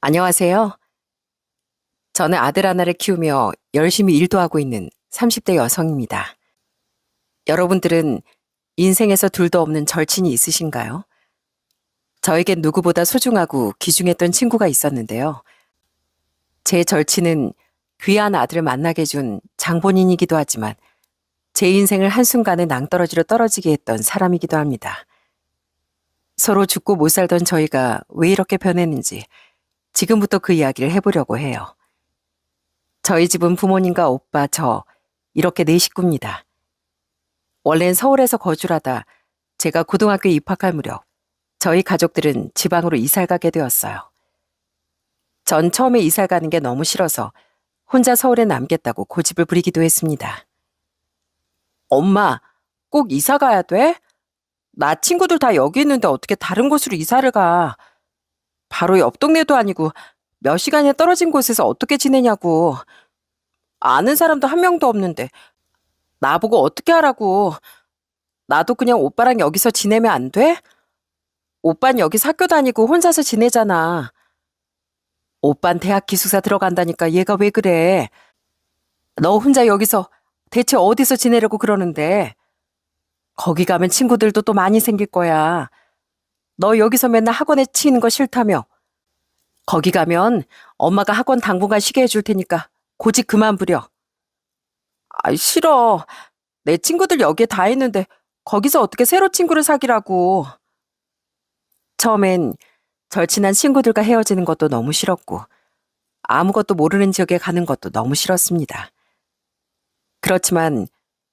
안녕하세요. 저는 아들 하나를 키우며 열심히 일도 하고 있는 30대 여성입니다. 여러분들은 인생에서 둘도 없는 절친이 있으신가요? 저에겐 누구보다 소중하고 귀중했던 친구가 있었는데요. 제 절친은 귀한 아들을 만나게 해준 장본인이기도 하지만 제 인생을 한순간에 낭떠러지로 떨어지게 했던 사람이기도 합니다. 서로 죽고 못 살던 저희가 왜 이렇게 변했는지 지금부터 그 이야기를 해보려고 해요. 저희 집은 부모님과 오빠, 저 이렇게 네 식구입니다. 원래는 서울에서 거주를 하다 제가 고등학교에 입학할 무렵 저희 가족들은 지방으로 이사를 가게 되었어요. 전 처음에 이사 가는 게 너무 싫어서 혼자 서울에 남겠다고 고집을 부리기도 했습니다. 엄마, 꼭 이사 가야 돼? 나 친구들 다 여기 있는데 어떻게 다른 곳으로 이사를 가? 바로 옆 동네도 아니고 몇 시간이나 떨어진 곳에서 어떻게 지내냐고. 아는 사람도 한 명도 없는데 나보고 어떻게 하라고. 나도 그냥 오빠랑 여기서 지내면 안 돼? 오빤 여기서 학교 다니고 혼자서 지내잖아. 오빤 대학 기숙사 들어간다니까 얘가 왜 그래? 너 혼자 여기서 대체 어디서 지내려고 그러는데? 거기 가면 친구들도 또 많이 생길 거야. 너 여기서 맨날 학원에 치이는 거 싫다며. 거기 가면 엄마가 학원 당분간 쉬게 해줄 테니까 고집 그만 부려. 아, 싫어. 내 친구들 여기에 다 있는데 거기서 어떻게 새로 친구를 사귀라고. 처음엔 절친한 친구들과 헤어지는 것도 너무 싫었고 아무것도 모르는 지역에 가는 것도 너무 싫었습니다. 그렇지만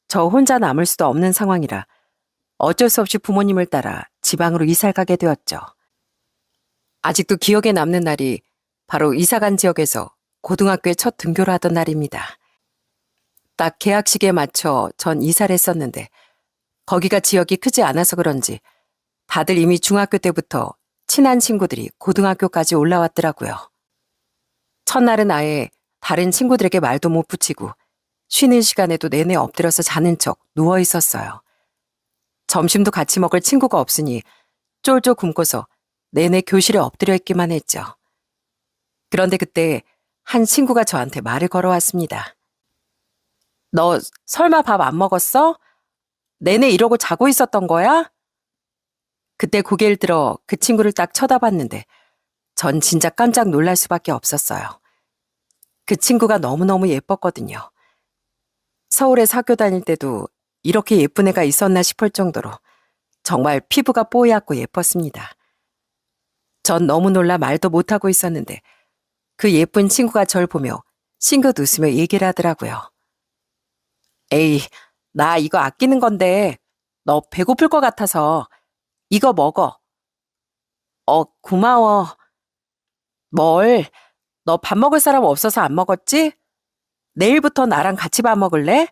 저 혼자 남을 수도 없는 상황이라 어쩔 수 없이 부모님을 따라 지방으로 이사를 가게 되었죠. 아직도 기억에 남는 날이 바로 이사간 지역에서 고등학교에 첫 등교를 하던 날입니다. 딱 개학식에 맞춰 전 이사를 했었는데 거기가 지역이 크지 않아서 그런지 다들 이미 중학교 때부터 친한 친구들이 고등학교까지 올라왔더라고요. 첫날은 아예 다른 친구들에게 말도 못 붙이고 쉬는 시간에도 내내 엎드려서 자는 척 누워 있었어요. 점심도 같이 먹을 친구가 없으니 쫄쫄 굶고서 내내 교실에 엎드려 있기만 했죠. 그런데 그때 한 친구가 저한테 말을 걸어왔습니다. 너 설마 밥 안 먹었어? 내내 이러고 자고 있었던 거야? 그때 고개를 들어 그 친구를 딱 쳐다봤는데 전 진짜 깜짝 놀랄 수밖에 없었어요. 그 친구가 너무너무 예뻤거든요. 서울에서 학교 다닐 때도 이렇게 예쁜 애가 있었나 싶을 정도로 정말 피부가 뽀얗고 예뻤습니다. 전 너무 놀라 말도 못하고 있었는데 그 예쁜 친구가 절 보며 싱긋 웃으며 얘기를 하더라고요. 에이, 나 이거 아끼는 건데 너 배고플 것 같아서 이거 먹어. 고마워. 뭘? 너 밥 먹을 사람 없어서 안 먹었지? 내일부터 나랑 같이 밥 먹을래?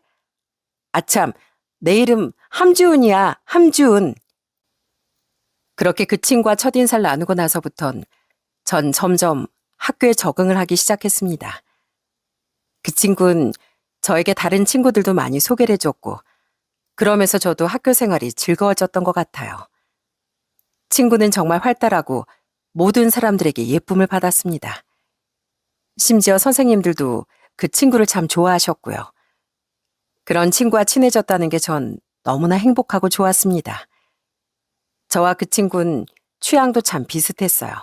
아참, 내 이름 함주은이야, 함주은. 그렇게 그 친구와 첫인사를 나누고 나서부턴 전 점점 학교에 적응을 하기 시작했습니다. 그 친구는 저에게 다른 친구들도 많이 소개를 해줬고 그러면서 저도 학교 생활이 즐거워졌던 것 같아요. 친구는 정말 활달하고 모든 사람들에게 예쁨을 받았습니다. 심지어 선생님들도 그 친구를 참 좋아하셨고요. 그런 친구와 친해졌다는 게 전 너무나 행복하고 좋았습니다. 저와 그 친구는 취향도 참 비슷했어요.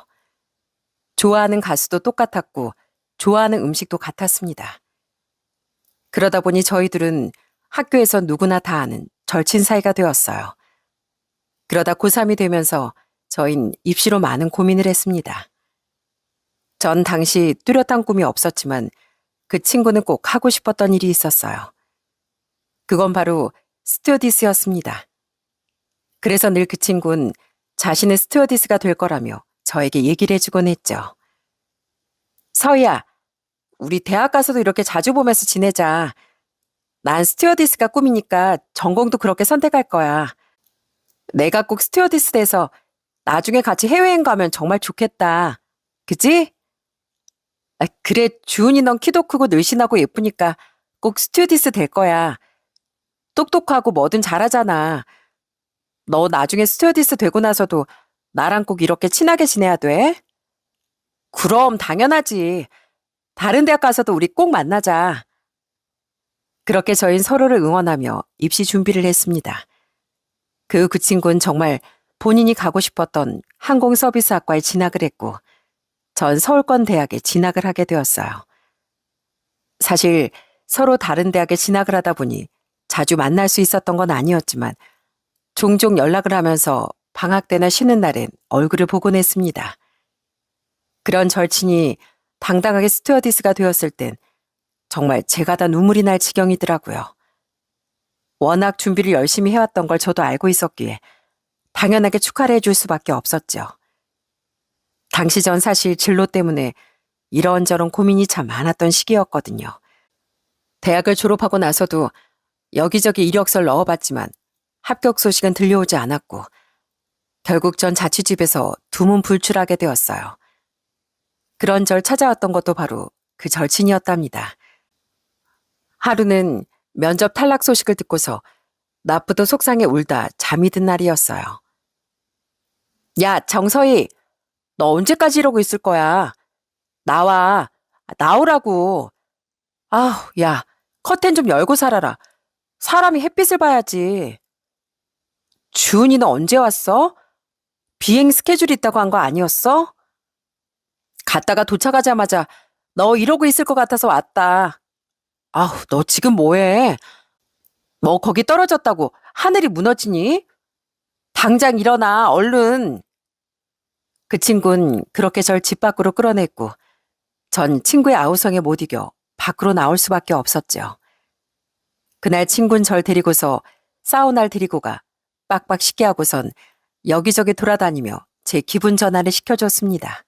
좋아하는 가수도 똑같았고 좋아하는 음식도 같았습니다. 그러다 보니 저희들은 학교에서 누구나 다 아는 절친 사이가 되었어요. 그러다 고3이 되면서 저흰 입시로 많은 고민을 했습니다. 전 당시 뚜렷한 꿈이 없었지만 그 친구는 꼭 하고 싶었던 일이 있었어요. 그건 바로 스튜어디스였습니다. 그래서 늘 그 친구는 자신의 스튜어디스가 될 거라며 저에게 얘기를 해주곤 했죠. 서희야, 우리 대학 가서도 이렇게 자주 보면서 지내자. 난 스튜어디스가 꿈이니까 전공도 그렇게 선택할 거야. 내가 꼭 스튜어디스 돼서 나중에 같이 해외여행 가면 정말 좋겠다. 그지? 그래, 주은이 넌 키도 크고 늘씬하고 예쁘니까 꼭 스튜어디스 될 거야. 똑똑하고 뭐든 잘하잖아. 너 나중에 스튜어디스 되고 나서도 나랑 꼭 이렇게 친하게 지내야 돼. 그럼 당연하지. 다른 대학 가서도 우리 꼭 만나자. 그렇게 저희는 서로를 응원하며 입시 준비를 했습니다. 그 친구는 정말 본인이 가고 싶었던 항공서비스학과에 진학을 했고 전 서울권 대학에 진학을 하게 되었어요. 사실 서로 다른 대학에 진학을 하다 보니 자주 만날 수 있었던 건 아니었지만 종종 연락을 하면서 방학 때나 쉬는 날엔 얼굴을 보곤 했습니다. 그런 절친이 당당하게 스튜어디스가 되었을 땐 정말 제가 다 눈물이 날 지경이더라고요. 워낙 준비를 열심히 해왔던 걸 저도 알고 있었기에 당연하게 축하를 해줄 수밖에 없었죠. 당시 전 사실 진로 때문에 이런저런 고민이 참 많았던 시기였거든요. 대학을 졸업하고 나서도 여기저기 이력서를 넣어봤지만 합격 소식은 들려오지 않았고 결국 전 자취집에서 두문불출하게 되었어요. 그런 절 찾아왔던 것도 바로 그 절친이었답니다. 하루는 면접 탈락 소식을 듣고서 낮부터 속상해 울다 잠이 든 날이었어요. 야, 정서희, 너 언제까지 이러고 있을 거야? 나와, 나오라고. 아우, 야, 커튼 좀 열고 살아라. 사람이 햇빛을 봐야지. 주은이 너 언제 왔어? 비행 스케줄이 있다고 한 거 아니었어? 갔다가 도착하자마자 너 이러고 있을 것 같아서 왔다. 아우, 너 지금 뭐해? 뭐 거기 떨어졌다고 하늘이 무너지니? 당장 일어나, 얼른. 그 친구는 그렇게 절 집 밖으로 끌어냈고 전 친구의 아우성에 못 이겨 밖으로 나올 수밖에 없었죠. 그날 친구는 절 데리고서 사우나를 데리고 가 빡빡 씻게 하고선 여기저기 돌아다니며 제 기분 전환을 시켜줬습니다.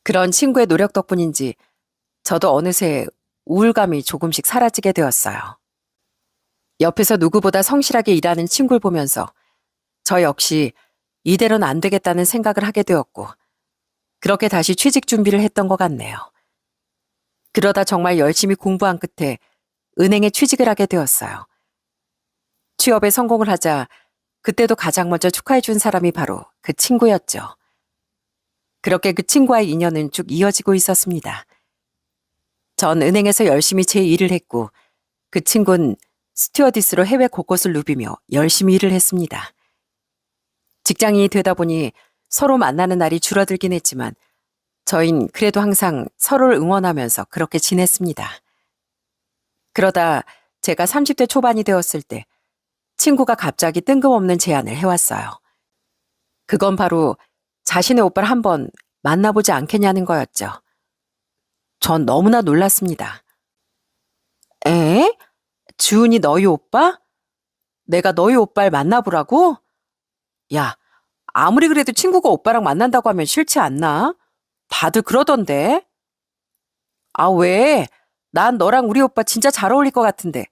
그런 친구의 노력 덕분인지 저도 어느새 우울감이 조금씩 사라지게 되었어요. 옆에서 누구보다 성실하게 일하는 친구를 보면서 저 역시 이대로는 안 되겠다는 생각을 하게 되었고 그렇게 다시 취직 준비를 했던 것 같네요. 그러다 정말 열심히 공부한 끝에 은행에 취직을 하게 되었어요. 취업에 성공을 하자 그때도 가장 먼저 축하해 준 사람이 바로 그 친구였죠. 그렇게 그 친구와의 인연은 쭉 이어지고 있었습니다. 전 은행에서 열심히 제 일을 했고 그 친구는 스튜어디스로 해외 곳곳을 누비며 열심히 일을 했습니다. 직장인이 되다 보니 서로 만나는 날이 줄어들긴 했지만 저흰 그래도 항상 서로를 응원하면서 그렇게 지냈습니다. 그러다 제가 30대 초반이 되었을 때 친구가 갑자기 뜬금없는 제안을 해왔어요. 그건 바로 자신의 오빠를 한번 만나보지 않겠냐는 거였죠. 전 너무나 놀랐습니다. 에? 주은이 너희 오빠? 내가 너희 오빠를 만나보라고? 야, 아무리 그래도 친구가 오빠랑 만난다고 하면 싫지 않나? 다들 그러던데. 아, 왜? 난 너랑 우리 오빠 진짜 잘 어울릴 것 같은데.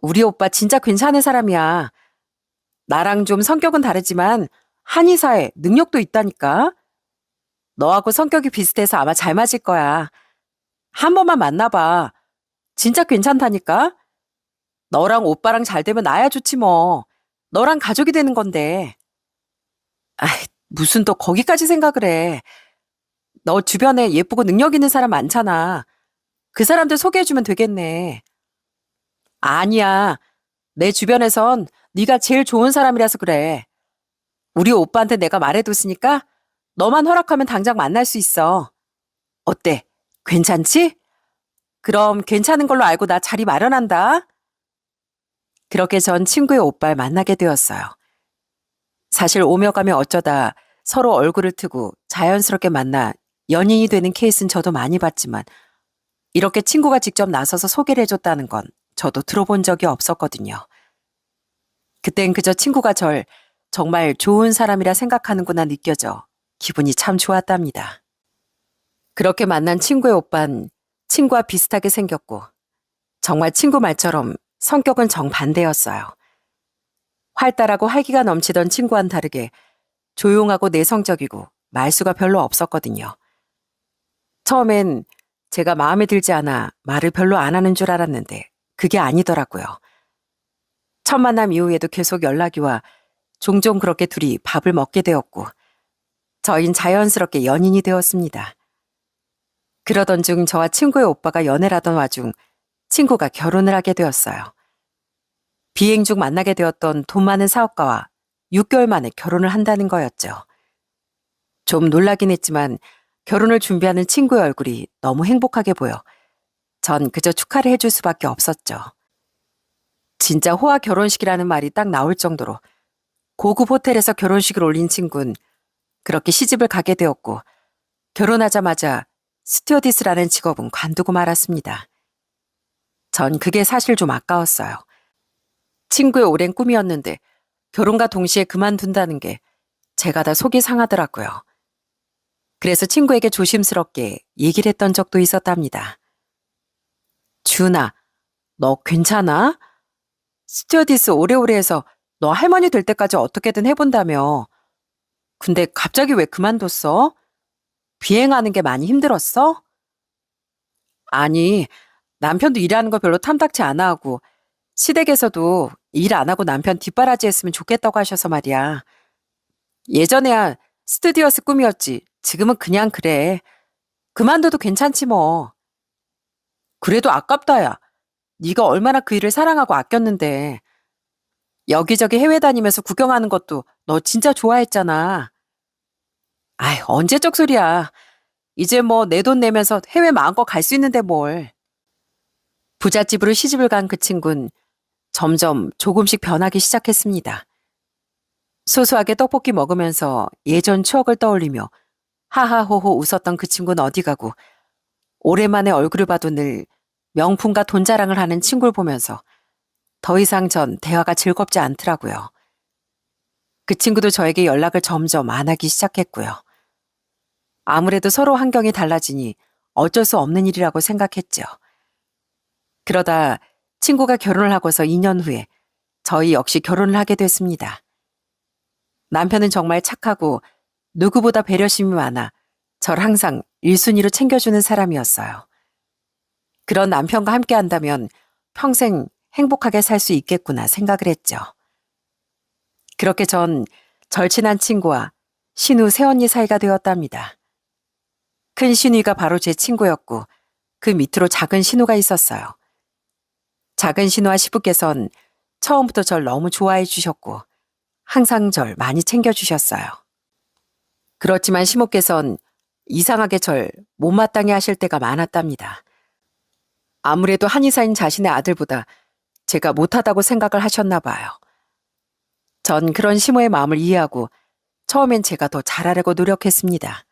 우리 오빠 진짜 괜찮은 사람이야. 나랑 좀 성격은 다르지만 한의사에 능력도 있다니까. 너하고 성격이 비슷해서 아마 잘 맞을 거야. 한 번만 만나봐. 진짜 괜찮다니까. 너랑 오빠랑 잘 되면 나야 좋지 뭐. 너랑 가족이 되는 건데. 아이, 무슨 또 거기까지 생각을 해. 너 주변에 예쁘고 능력 있는 사람 많잖아. 그 사람들 소개해주면 되겠네. 아니야. 내 주변에선 네가 제일 좋은 사람이라서 그래. 우리 오빠한테 내가 말해뒀으니까 너만 허락하면 당장 만날 수 있어. 어때? 괜찮지? 그럼 괜찮은 걸로 알고 나 자리 마련한다. 그렇게 전 친구의 오빠를 만나게 되었어요. 사실 오며 가며 어쩌다 서로 얼굴을 트고 자연스럽게 만나 연인이 되는 케이스는 저도 많이 봤지만 이렇게 친구가 직접 나서서 소개를 해줬다는 건 저도 들어본 적이 없었거든요. 그땐 그저 친구가 절 정말 좋은 사람이라 생각하는구나 느껴져 기분이 참 좋았답니다. 그렇게 만난 친구의 오빤 친구와 비슷하게 생겼고 정말 친구 말처럼 성격은 정반대였어요. 활달하고 활기가 넘치던 친구와는 다르게 조용하고 내성적이고 말수가 별로 없었거든요. 처음엔 제가 마음에 들지 않아 말을 별로 안 하는 줄 알았는데 그게 아니더라고요. 첫 만남 이후에도 계속 연락이 와 종종 그렇게 둘이 밥을 먹게 되었고 저희는 자연스럽게 연인이 되었습니다. 그러던 중 저와 친구의 오빠가 연애를 하던 와중 친구가 결혼을 하게 되었어요. 비행 중 만나게 되었던 돈 많은 사업가와 6개월 만에 결혼을 한다는 거였죠. 좀 놀라긴 했지만 결혼을 준비하는 친구의 얼굴이 너무 행복하게 보여 전 그저 축하를 해줄 수밖에 없었죠. 진짜 호화 결혼식이라는 말이 딱 나올 정도로 고급 호텔에서 결혼식을 올린 친구는 그렇게 시집을 가게 되었고 결혼하자마자 스튜어디스라는 직업은 관두고 말았습니다. 전 그게 사실 좀 아까웠어요. 친구의 오랜 꿈이었는데 결혼과 동시에 그만둔다는 게 제가 다 속이 상하더라고요. 그래서 친구에게 조심스럽게 얘기를 했던 적도 있었답니다. 준아, 너 괜찮아? 스튜어디스 오래오래 해서 너 할머니 될 때까지 어떻게든 해본다며. 근데 갑자기 왜 그만뒀어? 비행하는 게 많이 힘들었어? 아니, 남편도 일하는 거 별로 탐탁치 않아 하고 시댁에서도 일 안 하고 남편 뒷바라지 했으면 좋겠다고 하셔서 말이야. 예전에야 스튜디오스 꿈이었지. 지금은 그냥 그래. 그만둬도 괜찮지 뭐. 그래도 아깝다 야. 네가 얼마나 그 일을 사랑하고 아꼈는데. 여기저기 해외 다니면서 구경하는 것도 너 진짜 좋아했잖아. 아이, 언제적 소리야. 이제 뭐 내 돈 내면서 해외 마음껏 갈 수 있는데 뭘. 부잣집으로 시집을 간 그 친구는 점점 조금씩 변하기 시작했습니다. 소소하게 떡볶이 먹으면서 예전 추억을 떠올리며 하하호호 웃었던 그 친구는 어디 가고 오랜만에 얼굴을 봐도 늘 명품과 돈 자랑을 하는 친구를 보면서 더 이상 전 대화가 즐겁지 않더라고요. 그 친구도 저에게 연락을 점점 안 하기 시작했고요. 아무래도 서로 환경이 달라지니 어쩔 수 없는 일이라고 생각했죠. 그러다 친구가 결혼을 하고서 2년 후에 저희 역시 결혼을 하게 됐습니다. 남편은 정말 착하고 누구보다 배려심이 많아 절 항상 1순위로 챙겨주는 사람이었어요. 그런 남편과 함께 한다면 평생 행복하게 살 수 있겠구나 생각을 했죠. 그렇게 전 절친한 친구와 신우 새언니 사이가 되었답니다. 큰 신우가 바로 제 친구였고 그 밑으로 작은 신우가 있었어요. 작은 신우와 시부께선 처음부터 절 너무 좋아해 주셨고 항상 절 많이 챙겨주셨어요. 그렇지만 시모께선 이상하게 절 못마땅해 하실 때가 많았답니다. 아무래도 한의사인 자신의 아들보다 제가 못하다고 생각을 하셨나 봐요. 전 그런 시모의 마음을 이해하고 처음엔 제가 더 잘하려고 노력했습니다.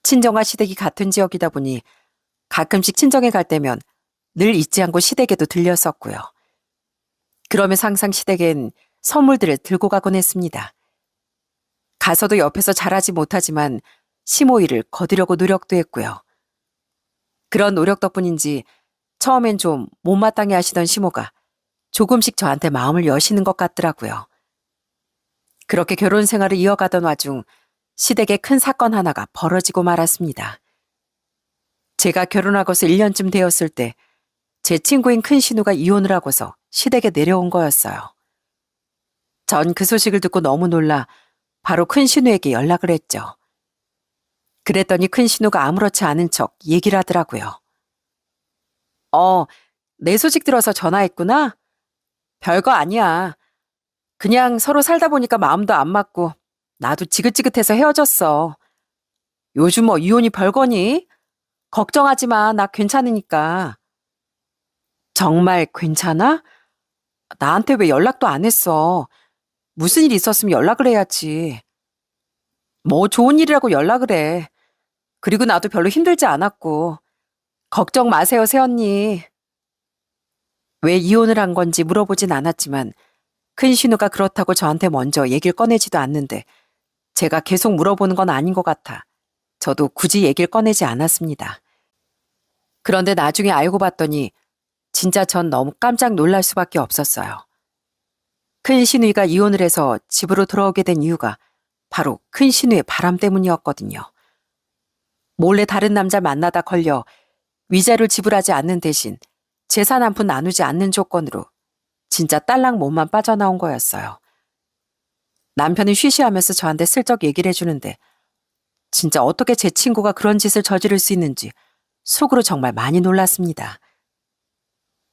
친정과 시댁이 같은 지역이다 보니 가끔씩 친정에 갈 때면 늘 잊지 않고 시댁에도 들렸었고요. 그러면서 항상 시댁엔 선물들을 들고 가곤 했습니다. 가서도 옆에서 잘하지 못하지만 시모 일을 거두려고 노력도 했고요. 그런 노력 덕분인지 처음엔 좀 못마땅해 하시던 시모가 조금씩 저한테 마음을 여시는 것 같더라고요. 그렇게 결혼 생활을 이어가던 와중 시댁에 큰 사건 하나가 벌어지고 말았습니다. 제가 결혼하고서 1년쯤 되었을 때 제 친구인 큰 신우가 이혼을 하고서 시댁에 내려온 거였어요. 전 그 소식을 듣고 너무 놀라 바로 큰 신우에게 연락을 했죠. 그랬더니 큰 신우가 아무렇지 않은 척 얘기를 하더라고요. 내 소식 들어서 전화했구나? 별거 아니야. 그냥 서로 살다 보니까 마음도 안 맞고 나도 지긋지긋해서 헤어졌어. 요즘 뭐 이혼이 별거니? 걱정하지 마. 나 괜찮으니까. 정말 괜찮아? 나한테 왜 연락도 안 했어? 무슨 일 있었으면 연락을 해야지. 뭐 좋은 일이라고 연락을 해. 그리고 나도 별로 힘들지 않았고. 걱정 마세요, 새언니. 왜 이혼을 한 건지 물어보진 않았지만 큰 신우가 그렇다고 저한테 먼저 얘기를 꺼내지도 않는데 제가 계속 물어보는 건 아닌 것 같아 저도 굳이 얘기를 꺼내지 않았습니다. 그런데 나중에 알고 봤더니 진짜 전 너무 깜짝 놀랄 수밖에 없었어요. 큰 신우이가 이혼을 해서 집으로 돌아오게 된 이유가 바로 큰 신우의 바람 때문이었거든요. 몰래 다른 남자 만나다 걸려 위자료를 지불하지 않는 대신 재산 한 푼 나누지 않는 조건으로 진짜 딸랑 몸만 빠져나온 거였어요. 남편이 쉬쉬하면서 저한테 슬쩍 얘기를 해주는데 진짜 어떻게 제 친구가 그런 짓을 저지를 수 있는지 속으로 정말 많이 놀랐습니다.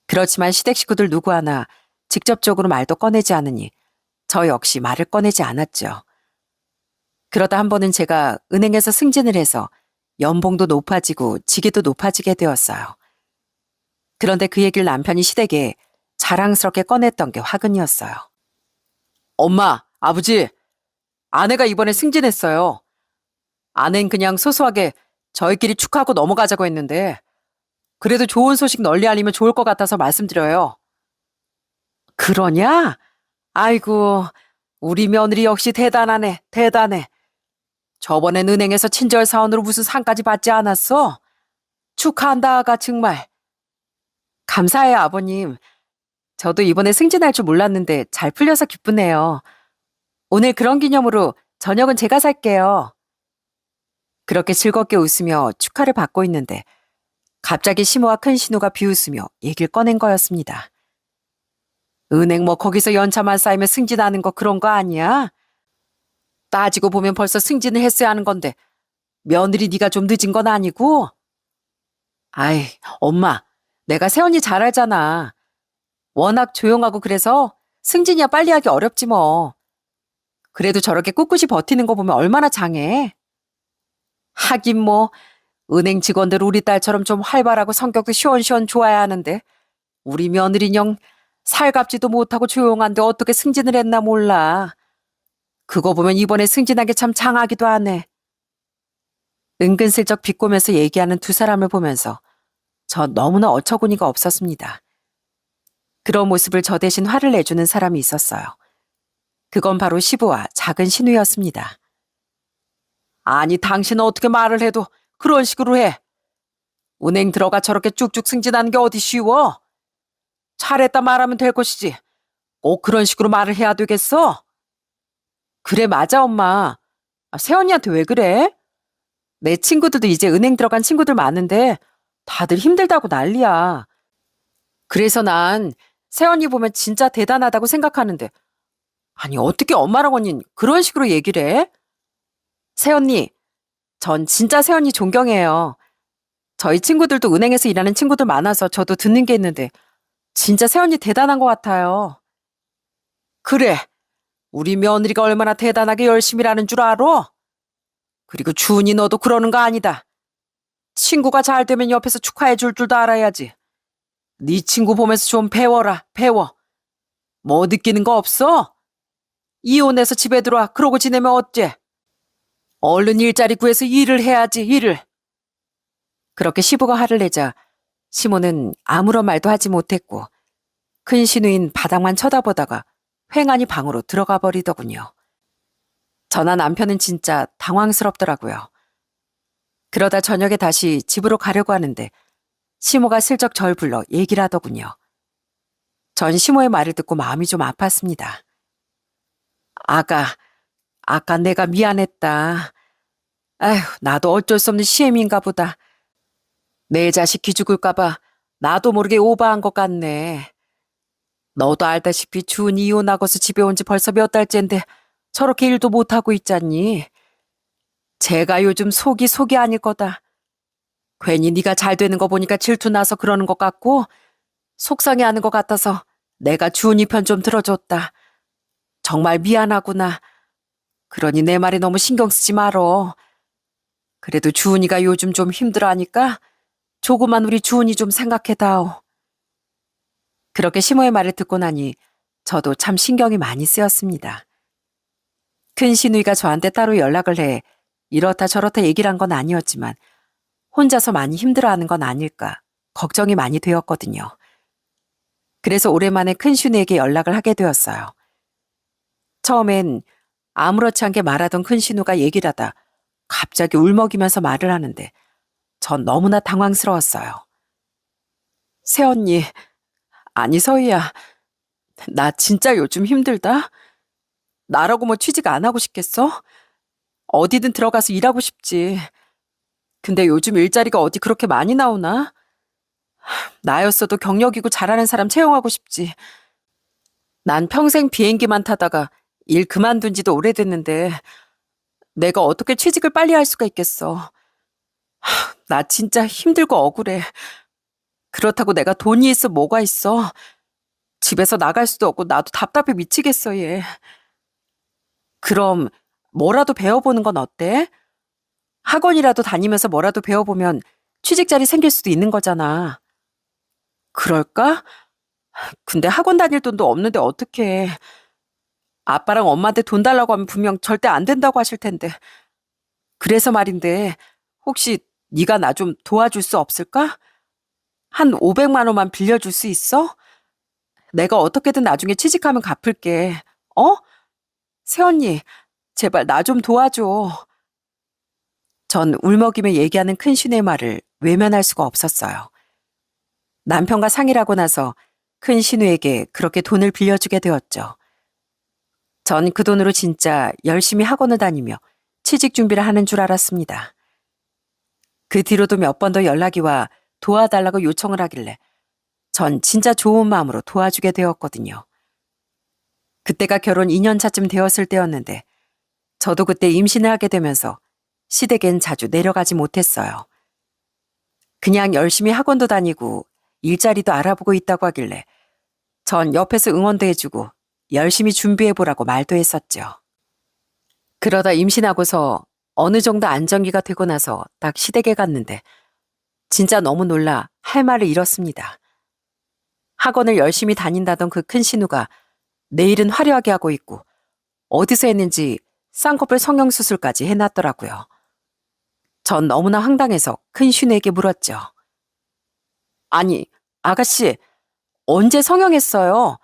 그렇지만 시댁 식구들 누구 하나 직접적으로 말도 꺼내지 않으니 저 역시 말을 꺼내지 않았죠. 그러다 한 번은 제가 은행에서 승진을 해서 연봉도 높아지고 직위도 높아지게 되었어요. 그런데 그 얘기를 남편이 시댁에 자랑스럽게 꺼냈던 게 화근이었어요. 엄마, 아버지, 아내가 이번에 승진했어요. 아내는 그냥 소소하게 저희끼리 축하하고 넘어가자고 했는데 그래도 좋은 소식 널리 알리면 좋을 것 같아서 말씀드려요. 그러냐? 아이고, 우리 며느리 역시 대단하네, 대단해. 저번엔 은행에서 친절 사원으로 무슨 상까지 받지 않았어? 축하한다가 정말. 감사해요, 아버님. 저도 이번에 승진할 줄 몰랐는데 잘 풀려서 기쁘네요. 오늘 그런 기념으로 저녁은 제가 살게요. 그렇게 즐겁게 웃으며 축하를 받고 있는데 갑자기 시모와 큰 신우가 비웃으며 얘기를 꺼낸 거였습니다. 은행 뭐 거기서 연차만 쌓이면 승진하는 거 그런 거 아니야? 따지고 보면 벌써 승진을 했어야 하는 건데 며느리 네가 좀 늦은 건 아니고? 아이, 엄마, 내가 세언니 잘 알잖아. 워낙 조용하고 그래서 승진이야 빨리 하기 어렵지 뭐. 그래도 저렇게 꿋꿋이 버티는 거 보면 얼마나 장해. 하긴 뭐 은행 직원들 우리 딸처럼 좀 활발하고 성격도 시원시원 좋아야 하는데 우리 며느리냥 살갑지도 못하고 조용한데 어떻게 승진을 했나 몰라. 그거 보면 이번에 승진한 게 참 장하기도 하네. 은근슬쩍 비꼬면서 얘기하는 두 사람을 보면서 저 너무나 어처구니가 없었습니다. 그런 모습을 저 대신 화를 내주는 사람이 있었어요. 그건 바로 시부와 작은 신우였습니다. 아니 당신은 어떻게 말을 해도 그런 식으로 해. 은행 들어가 저렇게 쭉쭉 승진하는 게 어디 쉬워? 잘했다 말하면 될 것이지. 꼭 그런 식으로 말을 해야 되겠어? 그래 맞아 엄마. 세연이한테 왜 그래? 내 친구들도 이제 은행 들어간 친구들 많은데 다들 힘들다고 난리야. 그래서 난 세연이 보면 진짜 대단하다고 생각하는데 아니 어떻게 엄마랑 언니는 그런 식으로 얘기를 해? 세연이, 전 진짜 세연이 존경해요. 저희 친구들도 은행에서 일하는 친구들 많아서 저도 듣는 게 있는데 진짜 세연이 대단한 것 같아요. 그래, 우리 며느리가 얼마나 대단하게 열심히 일하는 줄 알아? 그리고 주은이 너도 그러는 거 아니다. 친구가 잘 되면 옆에서 축하해 줄 줄도 알아야지. 네 친구 보면서 좀 배워라, 배워. 뭐 느끼는 거 없어? 이혼해서 집에 들어와 그러고 지내면 어째? 얼른 일자리 구해서 일을 해야지, 일을. 그렇게 시부가 화를 내자 시모는 아무런 말도 하지 못했고 큰 시누인 바닥만 쳐다보다가 횡하니 방으로 들어가 버리더군요. 저나 남편은 진짜 당황스럽더라고요. 그러다 저녁에 다시 집으로 가려고 하는데 시모가 슬쩍 절 불러 얘기를 하더군요. 전 시모의 말을 듣고 마음이 좀 아팠습니다. 아까 내가 미안했다. 아휴, 나도 어쩔 수 없는 시엠인가 보다. 내 자식 기죽을까봐 나도 모르게 오버한 것 같네. 너도 알다시피 주은이 이혼하고서 집에 온 지 벌써 몇 달째인데 저렇게 일도 못하고 있잖니. 제가 요즘 속이 아닐 거다. 괜히 네가 잘 되는 거 보니까 질투나서 그러는 것 같고 속상해하는 것 같아서 내가 주은이 편 좀 들어줬다. 정말 미안하구나. 그러니 내 말에 너무 신경 쓰지 말어. 그래도 주은이가 요즘 좀 힘들어하니까 조그만 우리 주은이 좀 생각해다오. 그렇게 시모의 말을 듣고 나니 저도 참 신경이 많이 쓰였습니다. 큰 시누이가 저한테 따로 연락을 해 이렇다 저렇다 얘기를 한 건 아니었지만 혼자서 많이 힘들어하는 건 아닐까 걱정이 많이 되었거든요. 그래서 오랜만에 큰 시누이에게 연락을 하게 되었어요. 처음엔 아무렇지 않게 말하던 큰 시누가 얘기를 하다 갑자기 울먹이면서 말을 하는데 전 너무나 당황스러웠어요. 새언니, 아니 서희야, 나 진짜 요즘 힘들다. 나라고 뭐 취직 안 하고 싶겠어? 어디든 들어가서 일하고 싶지. 근데 요즘 일자리가 어디 그렇게 많이 나오나? 나였어도 경력이고 잘하는 사람 채용하고 싶지. 난 평생 비행기만 타다가 일 그만둔 지도 오래됐는데 내가 어떻게 취직을 빨리 할 수가 있겠어. 나 진짜 힘들고 억울해. 그렇다고 내가 돈이 있어 뭐가 있어. 집에서 나갈 수도 없고 나도 답답해 미치겠어, 얘. 그럼 뭐라도 배워보는 건 어때? 학원이라도 다니면서 뭐라도 배워보면 취직 자리 생길 수도 있는 거잖아. 그럴까? 근데 학원 다닐 돈도 없는데 어떡해. 아빠랑 엄마한테 돈 달라고 하면 분명 절대 안 된다고 하실 텐데. 그래서 말인데 혹시 네가 나 좀 도와줄 수 없을까? 한 500만 원만 빌려줄 수 있어? 내가 어떻게든 나중에 취직하면 갚을게. 어? 새언니, 제발 나 좀 도와줘. 전 울먹이며 얘기하는 큰신의 말을 외면할 수가 없었어요. 남편과 상의하고 나서 큰신우에게 그렇게 돈을 빌려주게 되었죠. 전 그 돈으로 진짜 열심히 학원을 다니며 취직 준비를 하는 줄 알았습니다. 그 뒤로도 몇 번 더 연락이 와 도와달라고 요청을 하길래 전 진짜 좋은 마음으로 도와주게 되었거든요. 그때가 결혼 2년 차쯤 되었을 때였는데 저도 그때 임신을 하게 되면서 시댁엔 자주 내려가지 못했어요. 그냥 열심히 학원도 다니고 일자리도 알아보고 있다고 하길래 전 옆에서 응원도 해주고 열심히 준비해보라고 말도 했었죠. 그러다 임신하고서 어느 정도 안정기가 되고 나서 딱 시댁에 갔는데 진짜 너무 놀라 할 말을 잃었습니다. 학원을 열심히 다닌다던 그 큰 신우가 내일은 화려하게 하고 있고 어디서 했는지 쌍꺼풀 성형수술까지 해놨더라고요. 전 너무나 황당해서 큰 신우에게 물었죠. 아니, 아가씨, 언제 성형했어요?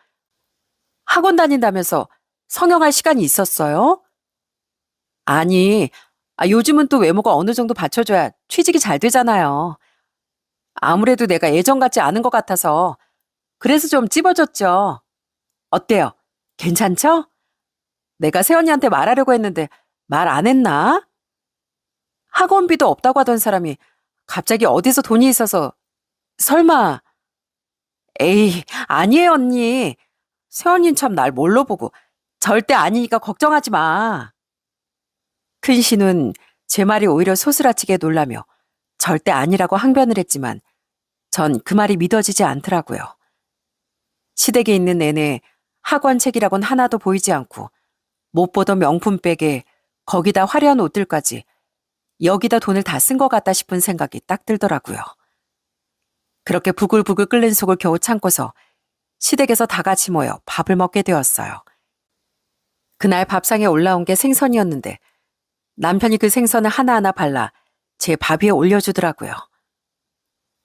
학원 다닌다면서 성형할 시간이 있었어요? 아니, 요즘은 또 외모가 어느 정도 받쳐줘야 취직이 잘 되잖아요. 아무래도 내가 예전 같지 않은 것 같아서 그래서 좀 찝어줬죠. 어때요? 괜찮죠? 내가 세연이한테 말하려고 했는데 말 안 했나? 학원비도 없다고 하던 사람이 갑자기 어디서 돈이 있어서 설마. 에이, 아니에요, 언니. 세연이는 참 날 뭘로 보고. 절대 아니니까 걱정하지 마. 큰 신은 제 말이 오히려 소스라치게 놀라며 절대 아니라고 항변을 했지만 전 그 말이 믿어지지 않더라고요. 시댁에 있는 내내 학원 책이라곤 하나도 보이지 않고 못 보던 명품백에 거기다 화려한 옷들까지 여기다 돈을 다 쓴 것 같다 싶은 생각이 딱 들더라고요. 그렇게 부글부글 끓는 속을 겨우 참고서 시댁에서 다 같이 모여 밥을 먹게 되었어요. 그날 밥상에 올라온 게 생선이었는데 남편이 그 생선을 하나하나 발라 제 밥 위에 올려주더라고요.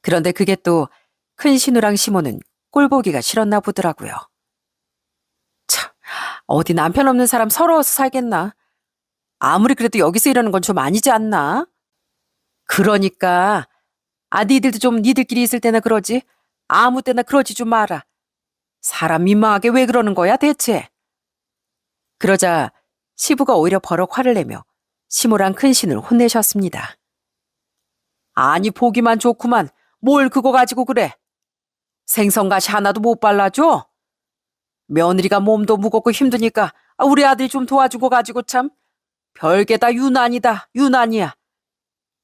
그런데 그게 또 큰 신우랑 시모는 꼴보기가 싫었나 보더라고요. 참, 어디 남편 없는 사람 서러워서 살겠나? 아무리 그래도 여기서 이러는 건 좀 아니지 않나? 그러니까 니들도 좀 니들끼리 있을 때나 그러지. 아무 때나 그러지 좀 마라. 사람 민망하게 왜 그러는 거야 대체? 그러자 시부가 오히려 버럭 화를 내며 시모랑 큰신을 혼내셨습니다. 아니 보기만 좋구만 뭘 그거 가지고 그래. 생선가시 하나도 못 발라줘? 며느리가 몸도 무겁고 힘드니까 우리 아들이 좀 도와주고 가지고 참 별게 다 유난이다 유난이야.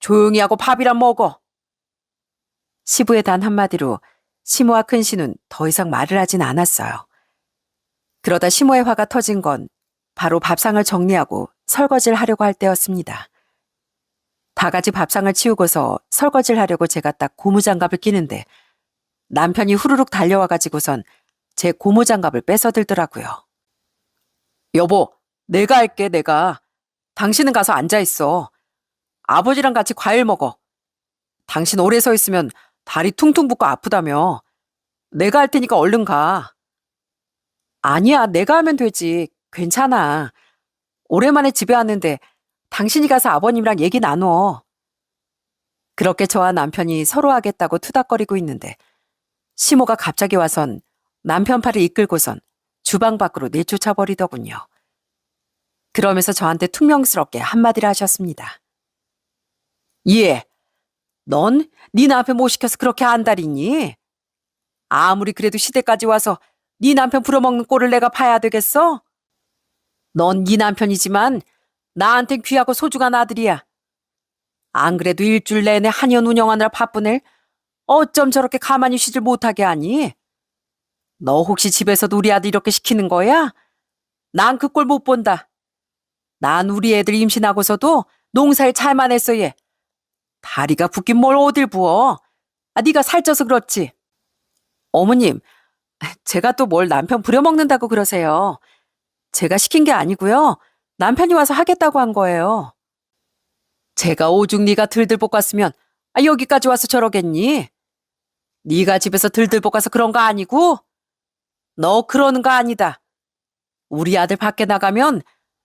조용히 하고 밥이나 먹어. 시부의 단 한마디로 시모와 큰신은 더 이상 말을 하진 않았어요. 그러다 시모의 화가 터진 건 바로 밥상을 정리하고 설거지를 하려고 할 때였습니다. 다 같이 밥상을 치우고서 설거지를 하려고 제가 딱 고무장갑을 끼는데 남편이 후루룩 달려와가지고선 제 고무장갑을 뺏어들더라고요. 여보, 내가 할게 내가. 당신은 가서 앉아있어. 아버지랑 같이 과일 먹어. 당신 오래 서 있으면 다리 퉁퉁 붓고 아프다며. 내가 할 테니까 얼른 가. 아니야, 내가 하면 되지. 괜찮아. 오랜만에 집에 왔는데 당신이 가서 아버님이랑 얘기 나눠. 그렇게 저와 남편이 서로 하겠다고 투닥거리고 있는데 시모가 갑자기 와선 남편 팔을 이끌고선 주방 밖으로 내쫓아 버리더군요. 그러면서 저한테 퉁명스럽게 한마디를 하셨습니다. 예, 넌 네 남편 못 시켜서 그렇게 안달이니? 아무리 그래도 시댁까지 와서 네 남편 부려먹는 꼴을 내가 봐야 되겠어? 넌 네 남편이지만 나한텐 귀하고 소중한 아들이야. 안 그래도 일주일 내내 한의원 운영하느라 바쁜 애 어쩜 저렇게 가만히 쉬질 못하게 하니? 너 혹시 집에서도 우리 아들 이렇게 시키는 거야? 난 그 꼴 못 본다. 난 우리 애들 임신하고서도 농사일 잘만 했어 얘. 다리가 붓긴 뭘 어딜 부어. 네가 살쪄서 그렇지. 어머님, 제가 또 뭘 남편 부려먹는다고 그러세요. 제가 시킨 게 아니고요. 남편이 와서 하겠다고 한 거예요. 제가 오죽 네가 들들 볶았으면 여기까지 와서 저러겠니? 네가 집에서 들들 볶아서 그런 거 아니고? 너 그러는 거 아니다. 우리 아들 밖에 나가면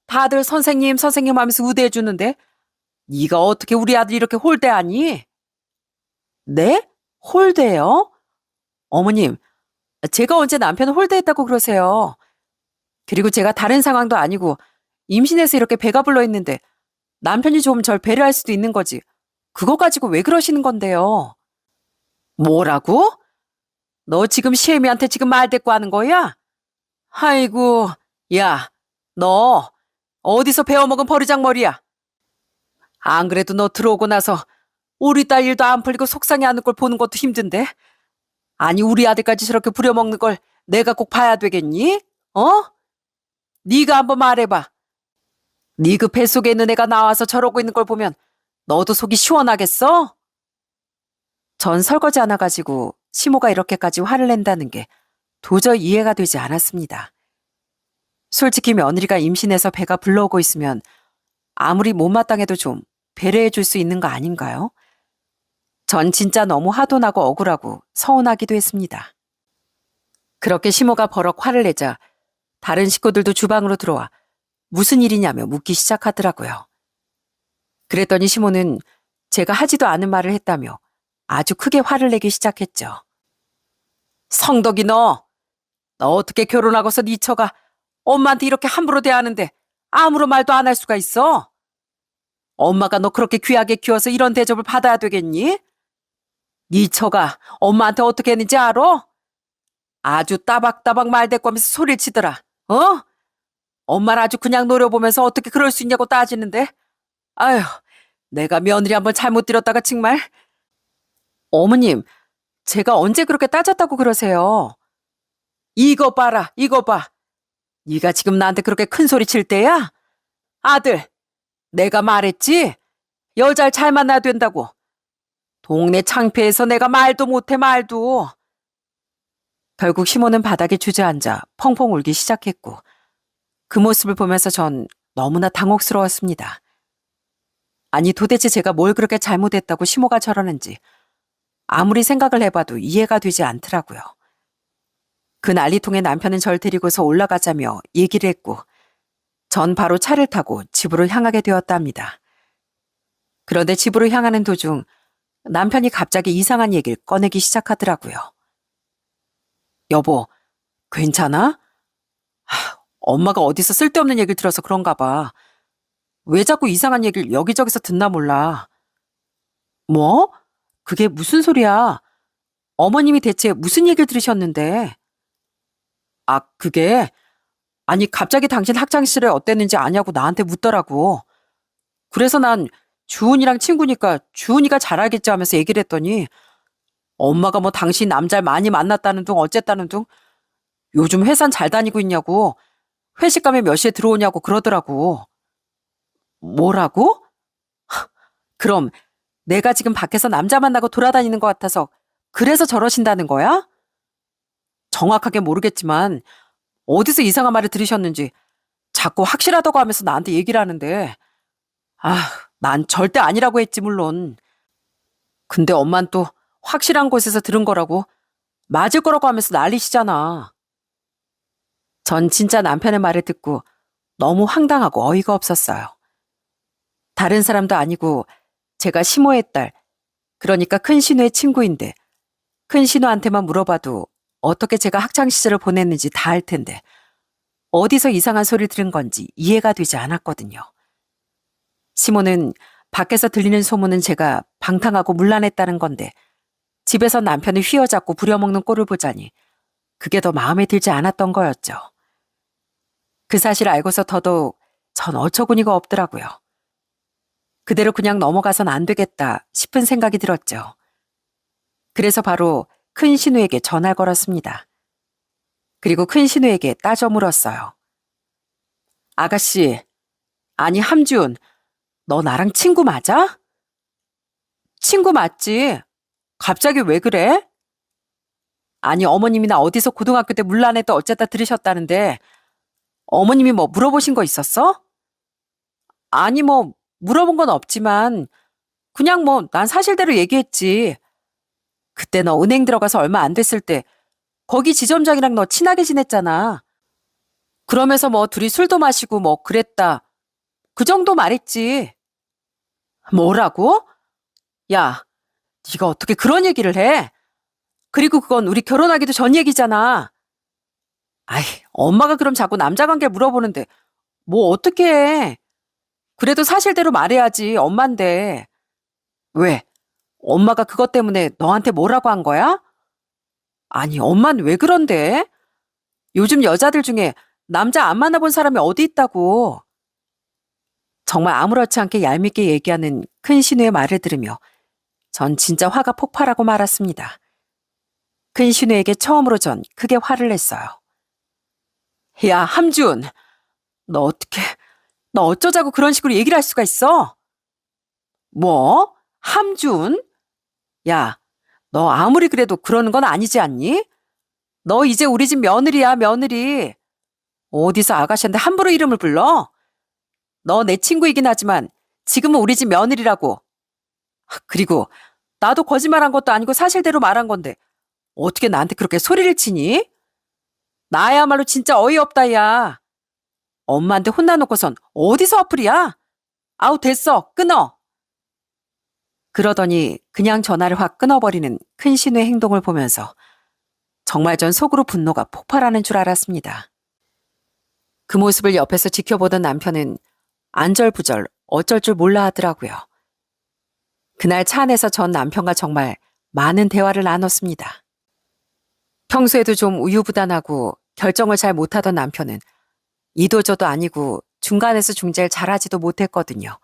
다들 선생님 선생님 하면서 우대해 주는데 네가 어떻게 우리 아들 이렇게 홀대하니? 네? 홀대요? 어머님, 제가 언제 남편을 홀대했다고 그러세요? 그리고 제가 다른 상황도 아니고 임신해서 이렇게 배가 불러 있는데 남편이 좀 절 배려할 수도 있는 거지. 그거 가지고 왜 그러시는 건데요? 뭐라고? 너 지금 시애미한테 지금 말 대꾸 하는 거야? 아이고, 야, 너 어디서 배워먹은 버르장머리야? 안 그래도 너 들어오고 나서 우리 딸 일도 안 풀리고 속상해하는 걸 보는 것도 힘든데? 아니 우리 아들까지 저렇게 부려먹는 걸 내가 꼭 봐야 되겠니? 어? 네가 한번 말해봐. 네 그 뱃속에 있는 애가 나와서 저러고 있는 걸 보면 너도 속이 시원하겠어? 전 설거지 하나 가지고 시모가 이렇게까지 화를 낸다는 게 도저히 이해가 되지 않았습니다. 솔직히 며느리가 임신해서 배가 불러오고 있으면 아무리 못마땅해도 좀 배려해 줄 수 있는 거 아닌가요? 전 진짜 너무 화도 나고 억울하고 서운하기도 했습니다. 그렇게 시모가 버럭 화를 내자 다른 식구들도 주방으로 들어와 무슨 일이냐며 묻기 시작하더라고요. 그랬더니 시모는 제가 하지도 않은 말을 했다며 아주 크게 화를 내기 시작했죠. 성덕이 너 어떻게 결혼하고서 네 처가 엄마한테 이렇게 함부로 대하는데 아무런 말도 안 할 수가 있어? 엄마가 너 그렇게 귀하게 키워서 이런 대접을 받아야 되겠니? 네 처가 엄마한테 어떻게 했는지 알아? 아주 따박따박 말대꾸하면서 소리를 치더라. 어? 엄마를 아주 그냥 노려보면서 어떻게 그럴 수 있냐고 따지는데. 아휴, 내가 며느리 한번 잘못 들였다가 정말. 어머님, 제가 언제 그렇게 따졌다고 그러세요? 이거 봐라, 이거 봐. 네가 지금 나한테 그렇게 큰 소리 칠 때야? 아들, 내가 말했지? 여자를 잘 만나야 된다고. 동네 창피해서 내가 말도 못해 말도. 결국 시모는 바닥에 주저앉아 펑펑 울기 시작했고 그 모습을 보면서 전 너무나 당혹스러웠습니다. 아니 도대체 제가 뭘 그렇게 잘못했다고 시모가 저러는지 아무리 생각을 해봐도 이해가 되지 않더라고요. 그 난리통에 남편은 절 데리고서 올라가자며 얘기를 했고 전 바로 차를 타고 집으로 향하게 되었답니다. 그런데 집으로 향하는 도중 남편이 갑자기 이상한 얘기를 꺼내기 시작하더라고요. 여보, 괜찮아? 엄마가 어디서 쓸데없는 얘기를 들어서 그런가 봐. 왜 자꾸 이상한 얘기를 여기저기서 듣나 몰라. 뭐? 그게 무슨 소리야? 어머님이 대체 무슨 얘기를 들으셨는데? 그게 아니 갑자기 당신 학창시절에 어땠는지 아냐고 나한테 묻더라고. 그래서 난 주은이랑 친구니까 주은이가 잘 알겠지 하면서 얘기를 했더니 엄마가 뭐 당신 남자를 많이 만났다는 둥 어쨌다는 둥 요즘 회사는 잘 다니고 있냐고 회식 가면 몇 시에 들어오냐고 그러더라고. 뭐라고? 그럼 내가 지금 밖에서 남자 만나고 돌아다니는 것 같아서 그래서 저러신다는 거야? 정확하게 모르겠지만 어디서 이상한 말을 들으셨는지 자꾸 확실하다고 하면서 나한테 얘기를 하는데 난 절대 아니라고 했지 물론. 근데 엄만 또 확실한 곳에서 들은 거라고 맞을 거라고 하면서 난리시잖아. 전 진짜 남편의 말을 듣고 너무 황당하고 어이가 없었어요. 다른 사람도 아니고 제가 시모의 딸, 그러니까 큰 신우의 친구인데 큰 신우한테만 물어봐도 어떻게 제가 학창시절을 보냈는지 다 알 텐데 어디서 이상한 소리를 들은 건지 이해가 되지 않았거든요. 시모는 밖에서 들리는 소문은 제가 방탕하고 문란했다는 건데 집에서 남편을 휘어잡고 부려먹는 꼴을 보자니 그게 더 마음에 들지 않았던 거였죠. 그 사실을 알고서 더더욱 전 어처구니가 없더라고요. 그대로 그냥 넘어가선 안 되겠다 싶은 생각이 들었죠. 그래서 바로 큰 신우에게 전화를 걸었습니다. 그리고 큰 신우에게 따져 물었어요. 아가씨, 아니 함준, 너 나랑 친구 맞아? 친구 맞지? 갑자기 왜 그래? 아니 어머님이나 어디서 고등학교 때 물란했다 어쨌다 들으셨다는데 어머님이 뭐 물어보신 거 있었어? 아니 뭐 물어본 건 없지만 그냥 뭐 난 사실대로 얘기했지. 그때 너 은행 들어가서 얼마 안 됐을 때 거기 지점장이랑 너 친하게 지냈잖아. 그러면서 뭐 둘이 술도 마시고 뭐 그랬다. 그 정도 말했지. 뭐라고? 야, 네가 어떻게 그런 얘기를 해? 그리고 그건 우리 결혼하기도 전 얘기잖아. 아이, 엄마가 그럼 자꾸 남자 관계 물어보는데 뭐 어떻게 해? 그래도 사실대로 말해야지, 엄만데. 왜? 엄마가 그것 때문에 너한테 뭐라고 한 거야? 아니, 엄만 왜 그런데? 요즘 여자들 중에 남자 안 만나본 사람이 어디 있다고. 정말 아무렇지 않게 얄밉게 얘기하는 큰 신우의 말을 들으며 전 진짜 화가 폭발하고 말았습니다. 큰 신우에게 처음으로 전 크게 화를 냈어요. 야, 함준, 너 어떻게, 너 어쩌자고 그런 식으로 얘기를 할 수가 있어? 뭐? 함준? 야, 너 아무리 그래도 그러는 건 아니지 않니? 너 이제 우리 집 며느리야, 며느리. 어디서 아가씨한테 함부로 이름을 불러? 너 내 친구이긴 하지만 지금은 우리 집 며느리라고. 그리고 나도 거짓말한 것도 아니고 사실대로 말한 건데 어떻게 나한테 그렇게 소리를 치니? 나야말로 진짜 어이없다, 야. 엄마한테 혼나놓고선 어디서 화풀이야? 아우, 됐어. 끊어. 그러더니 그냥 전화를 확 끊어버리는 큰 신우의 행동을 보면서 정말 전 속으로 분노가 폭발하는 줄 알았습니다. 그 모습을 옆에서 지켜보던 남편은 안절부절 어쩔 줄 몰라 하더라고요. 그날 차 안에서 전 남편과 정말 많은 대화를 나눴습니다. 평소에도 좀 우유부단하고 결정을 잘 못하던 남편은 이도저도 아니고 중간에서 중재를 잘하지도 못했거든요.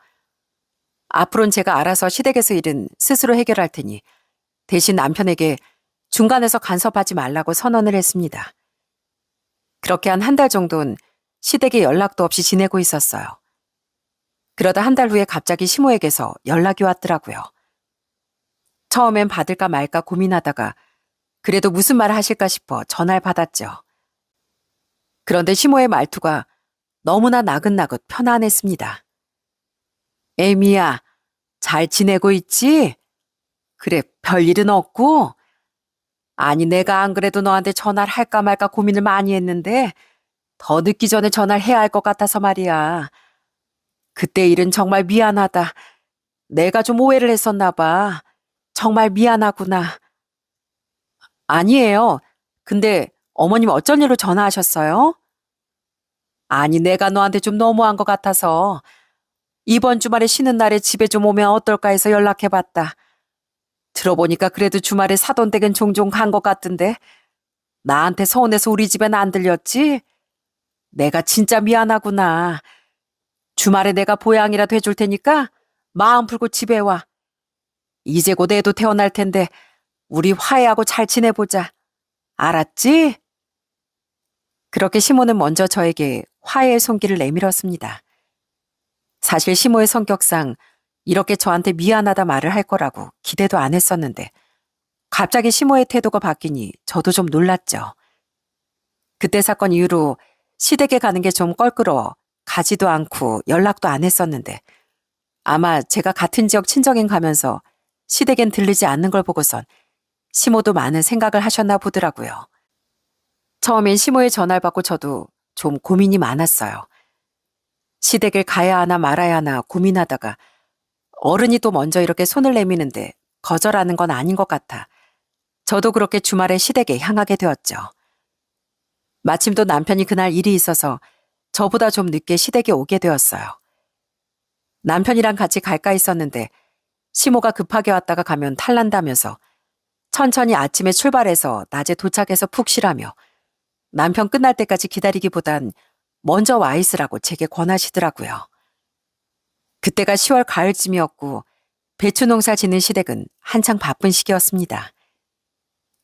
앞으로는 제가 알아서 시댁에서 일은 스스로 해결할 테니 대신 남편에게 중간에서 간섭하지 말라고 선언을 했습니다. 그렇게 한 달 정도는 시댁에 연락도 없이 지내고 있었어요. 그러다 한 달 후에 갑자기 시모에게서 연락이 왔더라고요. 처음엔 받을까 말까 고민하다가 그래도 무슨 말을 하실까 싶어 전화를 받았죠. 그런데 시모의 말투가 너무나 나긋나긋 편안했습니다. 애미야, 잘 지내고 있지? 그래, 별일은 없고? 아니, 내가 안 그래도 너한테 전화를 할까 말까 고민을 많이 했는데 더 늦기 전에 전화를 해야 할 것 같아서 말이야. 그때 일은 정말 미안하다. 내가 좀 오해를 했었나 봐. 정말 미안하구나. 아니에요. 근데 어머님 어쩐 일로 전화하셨어요? 아니, 내가 너한테 좀 너무한 것 같아서 이번 주말에 쉬는 날에 집에 좀 오면 어떨까 해서 연락해봤다. 들어보니까 그래도 주말에 사돈댁은 종종 간 것 같던데 나한테 서운해서 우리 집엔 안 들렸지? 내가 진짜 미안하구나. 주말에 내가 보양이라도 해줄 테니까 마음 풀고 집에 와. 이제 곧 애도 태어날 텐데 우리 화해하고 잘 지내보자. 알았지? 그렇게 시모는 먼저 저에게 화해의 손길을 내밀었습니다. 사실 시모의 성격상 이렇게 저한테 미안하다 말을 할 거라고 기대도 안 했었는데 갑자기 시모의 태도가 바뀌니 저도 좀 놀랐죠. 그때 사건 이후로 시댁에 가는 게 좀 껄끄러워 가지도 않고 연락도 안 했었는데 아마 제가 같은 지역 친정인 가면서 시댁엔 들르지 않는 걸 보고선 시모도 많은 생각을 하셨나 보더라고요. 처음엔 시모의 전화를 받고 저도 좀 고민이 많았어요. 시댁을 가야 하나 말아야 하나 고민하다가 어른이 또 먼저 이렇게 손을 내미는데 거절하는 건 아닌 것 같아 저도 그렇게 주말에 시댁에 향하게 되었죠. 마침 또 남편이 그날 일이 있어서 저보다 좀 늦게 시댁에 오게 되었어요. 남편이랑 같이 갈까 했었는데 시모가 급하게 왔다가 가면 탈난다면서 천천히 아침에 출발해서 낮에 도착해서 푹 쉬라며 남편 끝날 때까지 기다리기보단 먼저 와 있으라고 제게 권하시더라고요. 그때가 10월 가을쯤이었고 배추 농사 짓는 시댁은 한창 바쁜 시기였습니다.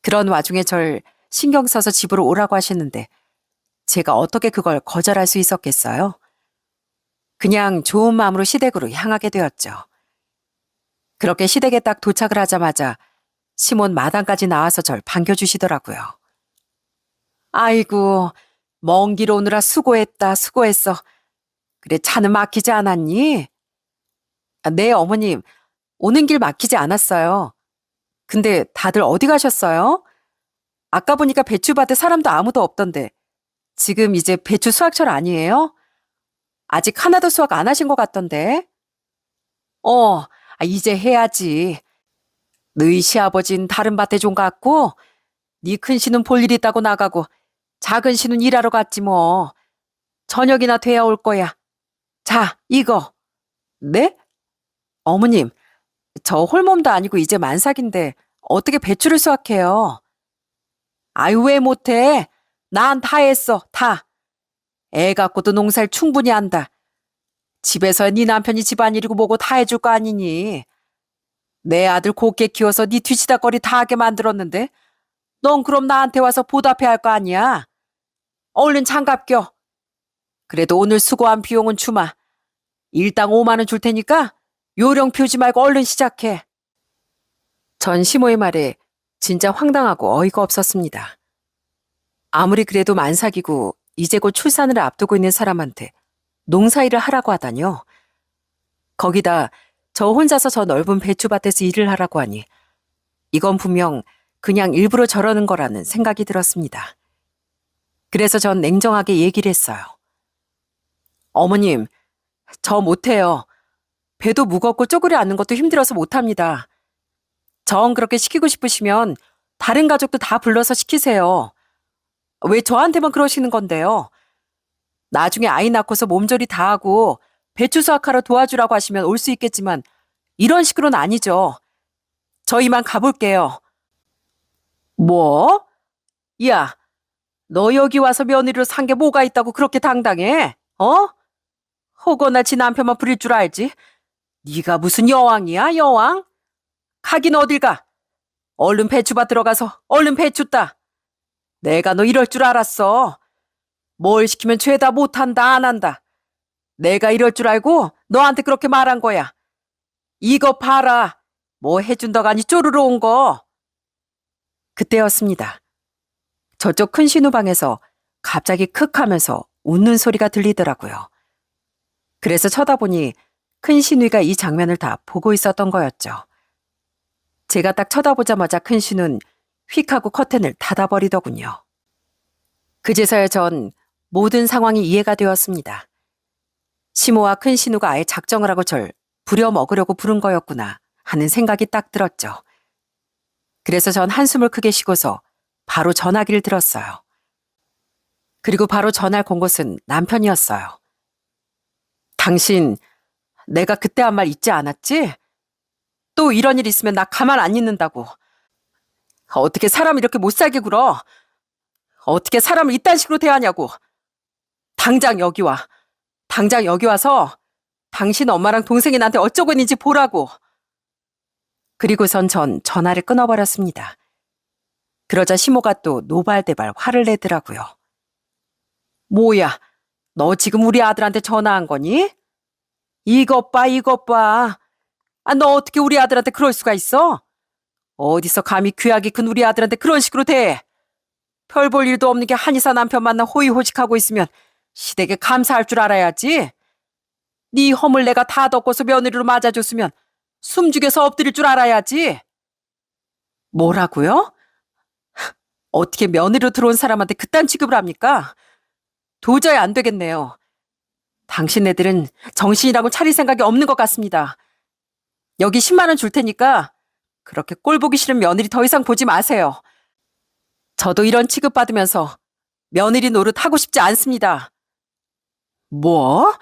그런 와중에 절 신경 써서 집으로 오라고 하셨는데 제가 어떻게 그걸 거절할 수 있었겠어요? 그냥 좋은 마음으로 시댁으로 향하게 되었죠. 그렇게 시댁에 딱 도착을 하자마자 시몬 마당까지 나와서 절 반겨주시더라고요. 아이고, 먼 길 오느라 수고했다, 수고했어. 그래, 차는 막히지 않았니? 네, 어머님. 오는 길 막히지 않았어요. 근데 다들 어디 가셨어요? 아까 보니까 배추밭에 사람도 아무도 없던데. 지금 이제 배추 수확철 아니에요? 아직 하나도 수확 안 하신 것 같던데. 이제 해야지. 너희 시아버진 다른 밭에 좀 갔고, 네 큰 씨는 볼 일 있다고 나가고, 작은 씨는 일하러 갔지 뭐. 저녁이나 돼야 올 거야. 자, 이거. 네? 어머님, 저 홀몸도 아니고 이제 만삭인데 어떻게 배추를 수확해요? 아유, 왜 못해? 난 다 했어, 다. 애 갖고도 농사를 충분히 한다. 집에서 네 남편이 집안일이고 뭐고 다 해줄 거 아니니. 내 아들 곱게 키워서 네 뒤치다거리 다 하게 만들었는데 넌 그럼 나한테 와서 보답해야 할 거 아니야. 얼른 장갑 껴. 그래도 오늘 수고한 비용은 주마. 일당 5만 원 줄 테니까 요령 피우지 말고 얼른 시작해. 전 시모의 말에 진짜 황당하고 어이가 없었습니다. 아무리 그래도 만삭이고 이제 곧 출산을 앞두고 있는 사람한테 농사일을 하라고 하다뇨. 거기다 저 혼자서 저 넓은 배추밭에서 일을 하라고 하니 이건 분명 그냥 일부러 저러는 거라는 생각이 들었습니다. 그래서 전 냉정하게 얘기를 했어요. 어머님, 저 못해요. 배도 무겁고 쪼그려 앉는 것도 힘들어서 못합니다. 정 그렇게 시키고 싶으시면 다른 가족도 다 불러서 시키세요. 왜 저한테만 그러시는 건데요? 나중에 아이 낳고서 몸조리 다 하고 배추 수확하러 도와주라고 하시면 올 수 있겠지만 이런 식으로는 아니죠. 저 이만 가볼게요. 뭐? 야, 너 여기 와서 며느리로 산 게 뭐가 있다고 그렇게 당당해? 혹여나 지 남편만 부릴 줄 알지? 네가 무슨 여왕이야, 여왕? 가긴 어딜 가? 얼른 배추밭 들어가서 얼른 배추 따. 내가 너 이럴 줄 알았어. 뭘 시키면 죄다 못한다, 안 한다. 내가 이럴 줄 알고 너한테 그렇게 말한 거야. 이거 봐라. 뭐 해준다고 하니 쪼르르 온 거. 그때였습니다. 저쪽 큰 신우방에서 갑자기 크 하면서 웃는 소리가 들리더라고요. 그래서 쳐다보니 큰 신우가 이 장면을 다 보고 있었던 거였죠. 제가 딱 쳐다보자마자 큰 신우는 휙 하고 커튼을 닫아버리더군요. 그제서야 전 모든 상황이 이해가 되었습니다. 시모와 큰 신우가 아예 작정을 하고 절 부려먹으려고 부른 거였구나 하는 생각이 딱 들었죠. 그래서 전 한숨을 크게 쉬고서 바로 전화기를 들었어요. 그리고 바로 전화를 건 곳은 남편이었어요. 당신, 내가 그때 한 말 잊지 않았지? 또 이런 일 있으면 나 가만 안 있는다고. 어떻게 사람 이렇게 못 살게 굴어? 어떻게 사람을 이딴 식으로 대하냐고. 당장 여기 와. 당장 여기 와서 당신 엄마랑 동생이 나한테 어쩌고 있는지 보라고. 그리고선 전 전화를 끊어버렸습니다. 그러자 시모가 또 노발대발 화를 내더라고요. 뭐야, 너 지금 우리 아들한테 전화한 거니? 이것 봐, 이것 봐. 너 어떻게 우리 아들한테 그럴 수가 있어? 어디서 감히 귀하게 큰 우리 아들한테 그런 식으로 대해? 별 볼 일도 없는 게 한의사 남편 만나 호의호식하고 있으면 시댁에 감사할 줄 알아야지. 네 허물 내가 다 덮고서 며느리로 맞아줬으면 숨죽여서 엎드릴 줄 알아야지. 뭐라고요? 어떻게 며느리로 들어온 사람한테 그딴 취급을 합니까? 도저히 안 되겠네요. 당신네들은 정신이라고 차릴 생각이 없는 것 같습니다. 여기 10만 원 줄 테니까 그렇게 꼴 보기 싫은 며느리 더 이상 보지 마세요. 저도 이런 취급받으면서 며느리 노릇 하고 싶지 않습니다. 뭐?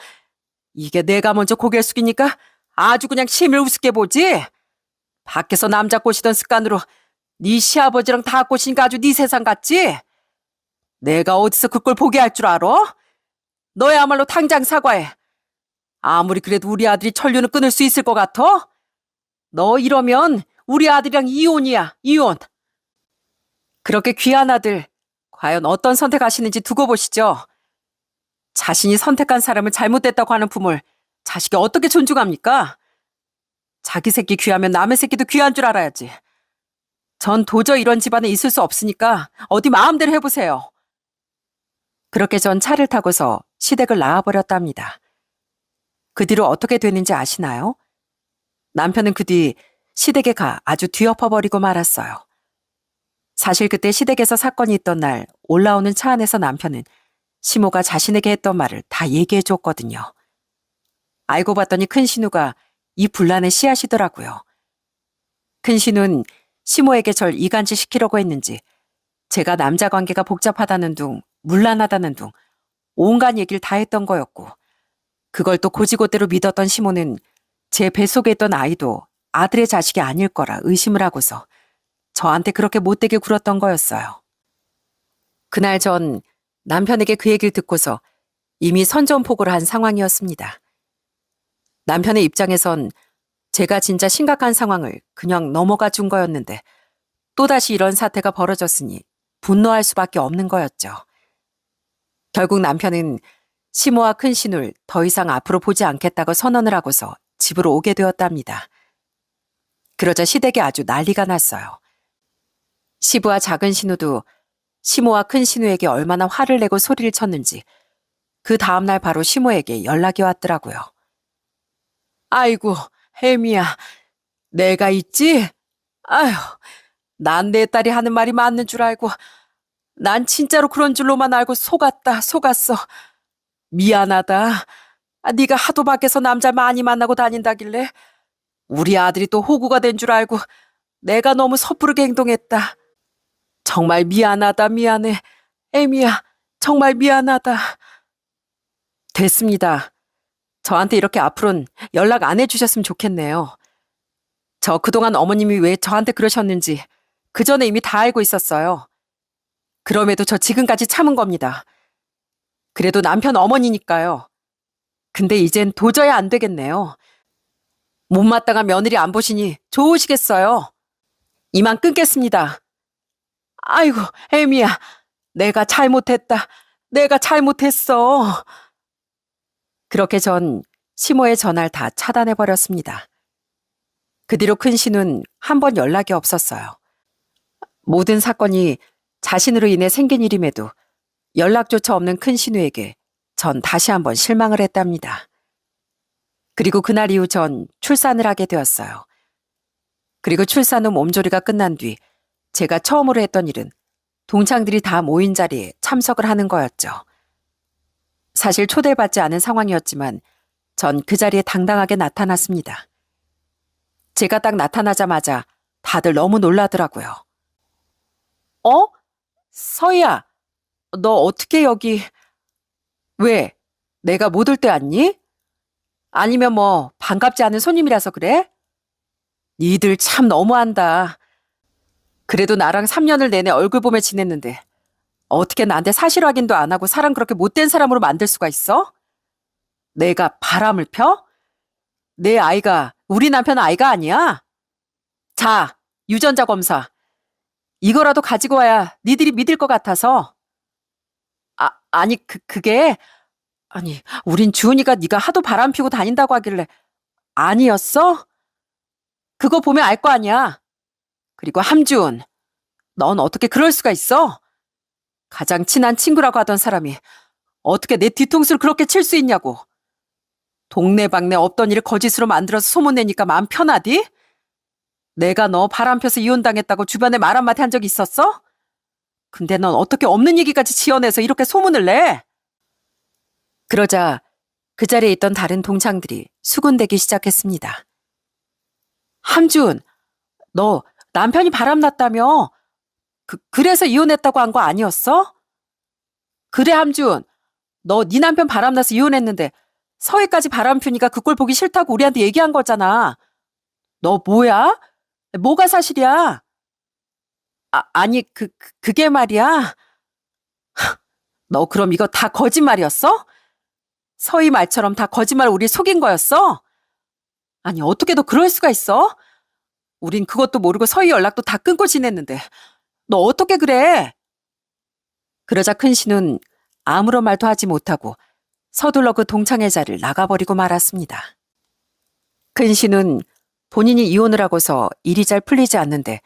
이게 내가 먼저 고개를 숙이니까 아주 그냥 심을 우습게 보지? 밖에서 남자 꼬시던 습관으로 네 시아버지랑 다 꼬시니까 아주 네 세상 같지? 내가 어디서 그 꼴 보게 할 줄 알아? 너야말로 당장 사과해. 아무리 그래도 우리 아들이 천류는 끊을 수 있을 것 같아? 너 이러면 우리 아들이랑 이혼이야, 이혼. 그렇게 귀한 아들, 과연 어떤 선택하시는지 두고 보시죠. 자신이 선택한 사람을 잘못됐다고 하는 부모를 자식이 어떻게 존중합니까? 자기 새끼 귀하면 남의 새끼도 귀한 줄 알아야지. 전 도저히 이런 집안에 있을 수 없으니까 어디 마음대로 해보세요. 그렇게 전 차를 타고서 시댁을 나와버렸답니다. 그 뒤로 어떻게 됐는지 아시나요? 남편은 그 뒤 시댁에 가 아주 뒤엎어버리고 말았어요. 사실 그때 시댁에서 사건이 있던 날 올라오는 차 안에서 남편은 시모가 자신에게 했던 말을 다 얘기해 줬거든요. 알고 봤더니 큰 신우가 이 분란의 씨앗이더라고요. 큰 신우는 시모에게 절 이간질 시키려고 했는지 제가 남자 관계가 복잡하다는 둥, 문란하다는 둥, 온갖 얘기를 다 했던 거였고 그걸 또 고지고대로 믿었던 시모는 제 뱃속에 있던 아이도 아들의 자식이 아닐 거라 의심을 하고서 저한테 그렇게 못되게 굴었던 거였어요. 그날 전 남편에게 그 얘기를 듣고서 이미 선전포고를 한 상황이었습니다. 남편의 입장에선 제가 진짜 심각한 상황을 그냥 넘어가 준 거였는데 또다시 이런 사태가 벌어졌으니 분노할 수밖에 없는 거였죠. 결국 남편은 시모와 큰 신우를 더 이상 앞으로 보지 않겠다고 선언을 하고서 집으로 오게 되었답니다. 그러자 시댁에 아주 난리가 났어요. 시부와 작은 신우도 시모와 큰 신우에게 얼마나 화를 내고 소리를 쳤는지 그 다음날 바로 시모에게 연락이 왔더라고요. 아이고, 혜미야, 내가 있지? 아휴, 난 내 딸이 하는 말이 맞는 줄 알고 난 진짜로 그런 줄로만 알고 속았어. 미안하다. 네가 하도 밖에서 남자 많이 만나고 다닌다길래 우리 아들이 또 호구가 된 줄 알고 내가 너무 섣부르게 행동했다. 정말 미안하다, 미안해. 애미야, 정말 미안하다. 됐습니다. 저한테 이렇게 앞으로는 연락 안 해주셨으면 좋겠네요. 저 그동안 어머님이 왜 저한테 그러셨는지 그 전에 이미 다 알고 있었어요. 그럼에도 저 지금까지 참은 겁니다. 그래도 남편 어머니니까요. 근데 이젠 도저히 안 되겠네요. 못마땅한 며느리 안 보시니 좋으시겠어요. 이만 끊겠습니다. 아이고, 애미야, 내가 잘못했다. 내가 잘못했어. 그렇게 전 시모의 전화를 다 차단해버렸습니다. 그 뒤로 큰 신우는 한 번 연락이 없었어요. 모든 사건이 자신으로 인해 생긴 일임에도 연락조차 없는 큰 신우에게 전 다시 한번 실망을 했답니다. 그리고 그날 이후 전 출산을 하게 되었어요. 그리고 출산 후 몸조리가 끝난 뒤 제가 처음으로 했던 일은 동창들이 다 모인 자리에 참석을 하는 거였죠. 사실 초대받지 않은 상황이었지만 전 그 자리에 당당하게 나타났습니다. 제가 딱 나타나자마자 다들 너무 놀라더라고요. 어? 서희야, 너 어떻게 여기... 왜? 내가 못 올 때 왔니? 아니면 뭐 반갑지 않은 손님이라서 그래? 니들 참 너무한다. 그래도 나랑 3년을 내내 얼굴 보며 지냈는데 어떻게 나한테 사실 확인도 안 하고 사람 그렇게 못된 사람으로 만들 수가 있어? 내가 바람을 펴? 내 아이가 우리 남편 아이가 아니야? 자, 유전자 검사. 이거라도 가지고 와야 니들이 믿을 것 같아서. 아니 그게 아니 우린 주은이가 네가 하도 바람 피고 다닌다고 하길래 아니었어? 그거 보면 알 거 아니야. 그리고 함주은, 넌 어떻게 그럴 수가 있어? 가장 친한 친구라고 하던 사람이 어떻게 내 뒤통수를 그렇게 칠 수 있냐고. 동네방네 없던 일을 거짓으로 만들어서 소문내니까 마음 편하디? 내가 너 바람 펴서 이혼당했다고 주변에 말 한마디 한 적 있었어? 근데 넌 어떻게 없는 얘기까지 지어내서 이렇게 소문을 내? 그러자 그 자리에 있던 다른 동창들이 수군대기 시작했습니다. 함준, 너 남편이 바람났다며? 그래서 이혼했다고 한 거 아니었어? 그래, 함준. 너 네 남편 바람나서 이혼했는데 서해까지 바람 피우니까 그 꼴 보기 싫다고 우리한테 얘기한 거잖아. 너 뭐야? 뭐가 사실이야? 아니, 그게 말이야. 너 그럼 이거 다 거짓말이었어? 서희 말처럼 다 거짓말 우리 속인 거였어? 아니, 어떻게 너 그럴 수가 있어? 우린 그것도 모르고 서희 연락도 다 끊고 지냈는데 너 어떻게 그래? 그러자 큰신은 아무런 말도 하지 못하고 서둘러 그 동창회 자리를 나가버리고 말았습니다. 큰신은 본인이 이혼을 하고서 일이 잘 풀리지 않는데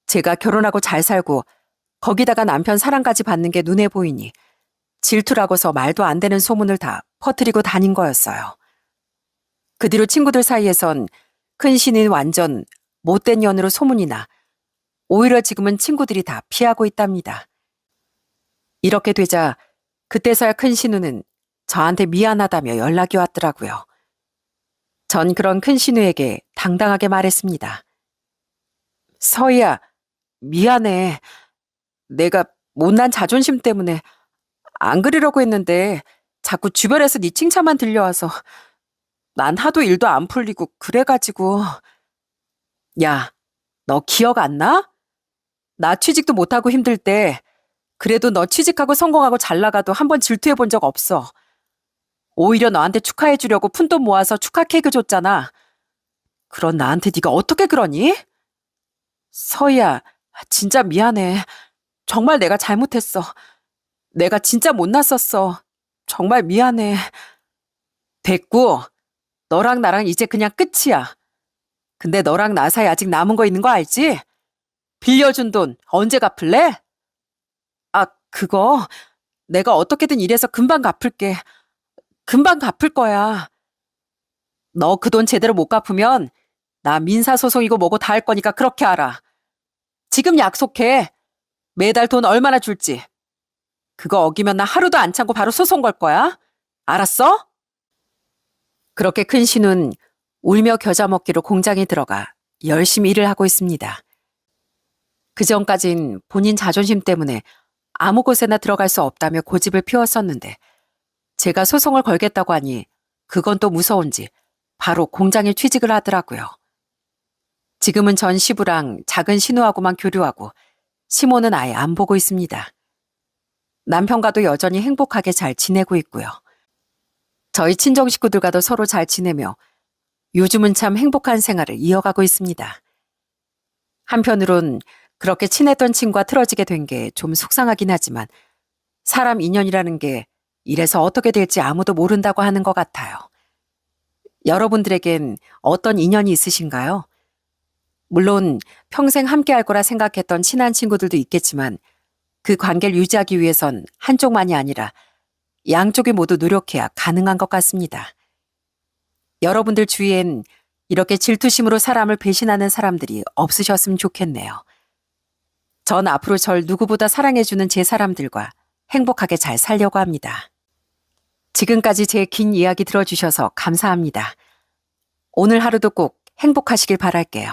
제가 결혼하고 잘 살고 거기다가 남편 사랑까지 받는 게 눈에 보이니 질투라고서 말도 안 되는 소문을 다 퍼뜨리고 다닌 거였어요. 그 뒤로 친구들 사이에선 큰신은 완전 못된 년으로 소문이 나 오히려 지금은 친구들이 다 피하고 있답니다. 이렇게 되자 그때서야 큰신우는 저한테 미안하다며 연락이 왔더라고요. 전 그런 큰신우에게 당당하게 말했습니다. 서희야, 미안해. 내가 못난 자존심 때문에 안 그러려고 했는데 자꾸 주변에서 네 칭찬만 들려와서 난 하도 일도 안 풀리고 그래가지고. 야, 너 기억 안 나? 나 취직도 못하고 힘들 때 그래도 너 취직하고 성공하고 잘 나가도 한번 질투해 본 적 없어. 오히려 너한테 축하해 주려고 푼돈 모아서 축하 케이크 줬잖아. 그런 나한테 네가 어떻게 그러니? 서희야, 진짜 미안해. 정말 내가 잘못했어. 내가 진짜 못났었어. 정말 미안해. 됐고, 너랑 나랑 이제 그냥 끝이야. 근데 너랑 나 사이 아직 남은 거 있는 거 알지? 빌려준 돈 언제 갚을래? 아, 그거 내가 어떻게든 일해서 금방 갚을게. 금방 갚을 거야. 너 그 돈 제대로 못 갚으면 나 민사소송이고 뭐고 다 할 거니까 그렇게 알아. 지금 약속해. 매달 돈 얼마나 줄지. 그거 어기면 나 하루도 안 참고 바로 소송 걸 거야. 알았어? 그렇게 큰신은 울며 겨자 먹기로 공장에 들어가 열심히 일을 하고 있습니다. 그전까진 본인 자존심 때문에 아무 곳에나 들어갈 수 없다며 고집을 피웠었는데 제가 소송을 걸겠다고 하니 그건 또 무서운지 바로 공장에 취직을 하더라고요. 지금은 전 시부랑 작은 신우하고만 교류하고 시모는 아예 안 보고 있습니다. 남편과도 여전히 행복하게 잘 지내고 있고요. 저희 친정 식구들과도 서로 잘 지내며 요즘은 참 행복한 생활을 이어가고 있습니다. 한편으론 그렇게 친했던 친구와 틀어지게 된 게 좀 속상하긴 하지만 사람 인연이라는 게 이래서 어떻게 될지 아무도 모른다고 하는 것 같아요. 여러분들에겐 어떤 인연이 있으신가요? 물론 평생 함께 할 거라 생각했던 친한 친구들도 있겠지만 그 관계를 유지하기 위해선 한쪽만이 아니라 양쪽이 모두 노력해야 가능한 것 같습니다. 여러분들 주위엔 이렇게 질투심으로 사람을 배신하는 사람들이 없으셨으면 좋겠네요. 전 앞으로 절 누구보다 사랑해주는 제 사람들과 행복하게 잘 살려고 합니다. 지금까지 제 긴 이야기 들어주셔서 감사합니다. 오늘 하루도 꼭 행복하시길 바랄게요.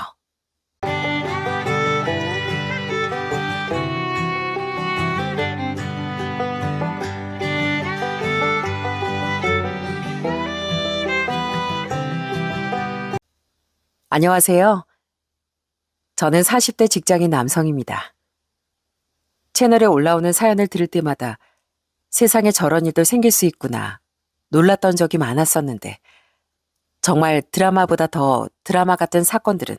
안녕하세요. 저는 40대 직장인 남성입니다. 채널에 올라오는 사연을 들을 때마다 세상에 저런 일도 생길 수 있구나 놀랐던 적이 많았었는데 정말 드라마보다 더 드라마 같은 사건들은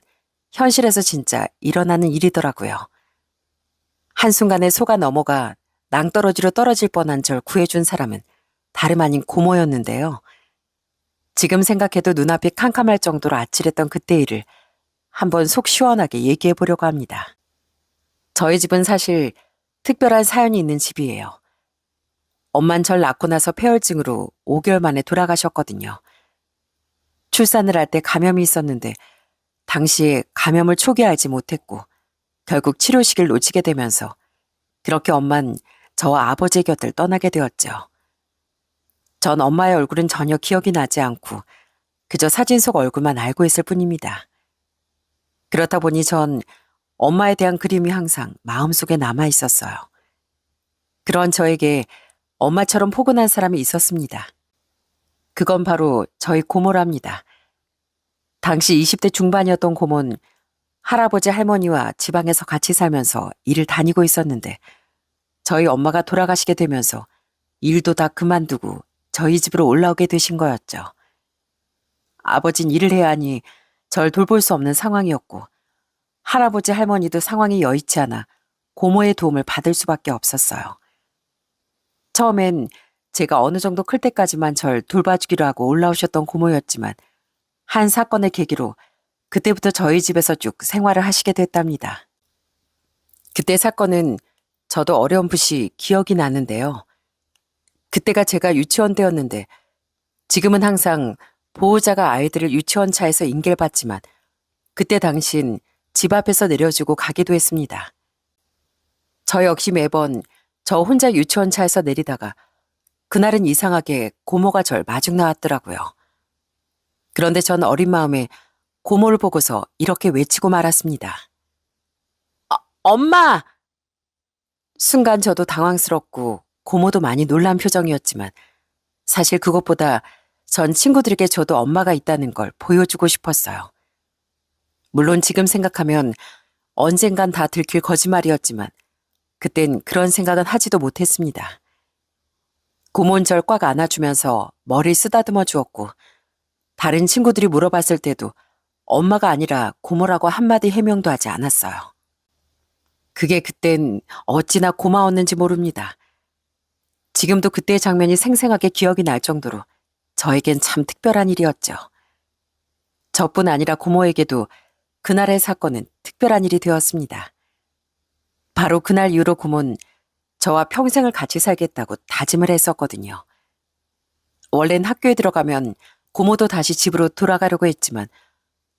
현실에서 진짜 일어나는 일이더라고요. 한순간에 속아 넘어가 낭떠러지로 떨어질 뻔한 절 구해준 사람은 다름 아닌 고모였는데요. 지금 생각해도 눈앞이 캄캄할 정도로 아찔했던 그때 일을 한번 속 시원하게 얘기해 보려고 합니다. 저희 집은 사실 특별한 사연이 있는 집이에요. 엄만 절 낳고 나서 폐혈증으로 5개월 만에 돌아가셨거든요. 출산을 할 때 감염이 있었는데 당시에 감염을 초기에 알지 못했고 결국 치료 시기를 놓치게 되면서 그렇게 엄만 저와 아버지의 곁을 떠나게 되었죠. 전 엄마의 얼굴은 전혀 기억이 나지 않고 그저 사진 속 얼굴만 알고 있을 뿐입니다. 그렇다 보니 전 엄마에 대한 그림이 항상 마음속에 남아 있었어요. 그런 저에게 엄마처럼 포근한 사람이 있었습니다. 그건 바로 저희 고모랍니다. 당시 20대 중반이었던 고모는 할아버지 할머니와 지방에서 같이 살면서 일을 다니고 있었는데 저희 엄마가 돌아가시게 되면서 일도 다 그만두고 저희 집으로 올라오게 되신 거였죠. 아버진 일을 해야 하니 절 돌볼 수 없는 상황이었고 할아버지 할머니도 상황이 여의치 않아 고모의 도움을 받을 수밖에 없었어요. 처음엔 제가 어느 정도 클 때까지만 절 돌봐주기로 하고 올라오셨던 고모였지만 한 사건을 계기로 그때부터 저희 집에서 쭉 생활을 하시게 됐답니다. 그때 사건은 저도 어렴풋이 기억이 나는데요. 그때가 제가 유치원 때였는데 지금은 항상 보호자가 아이들을 유치원 차에서 인계를 받지만 그때 당신 집 앞에서 내려주고 가기도 했습니다. 저 역시 매번 저 혼자 유치원 차에서 내리다가 그날은 이상하게 고모가 절 마중 나왔더라고요. 그런데 전 어린 마음에 고모를 보고서 이렇게 외치고 말았습니다. 엄마! 순간 저도 당황스럽고 고모도 많이 놀란 표정이었지만 사실 그것보다 전 친구들에게 저도 엄마가 있다는 걸 보여주고 싶었어요. 물론 지금 생각하면 언젠간 다 들킬 거짓말이었지만 그땐 그런 생각은 하지도 못했습니다. 고모는 절 꽉 안아주면서 머리를 쓰다듬어 주었고 다른 친구들이 물어봤을 때도 엄마가 아니라 고모라고 한마디 해명도 하지 않았어요. 그게 그땐 어찌나 고마웠는지 모릅니다. 지금도 그때의 장면이 생생하게 기억이 날 정도로 저에겐 참 특별한 일이었죠. 저뿐 아니라 고모에게도 그날의 사건은 특별한 일이 되었습니다. 바로 그날 이후로 고모는 저와 평생을 같이 살겠다고 다짐을 했었거든요. 원래는 학교에 들어가면 고모도 다시 집으로 돌아가려고 했지만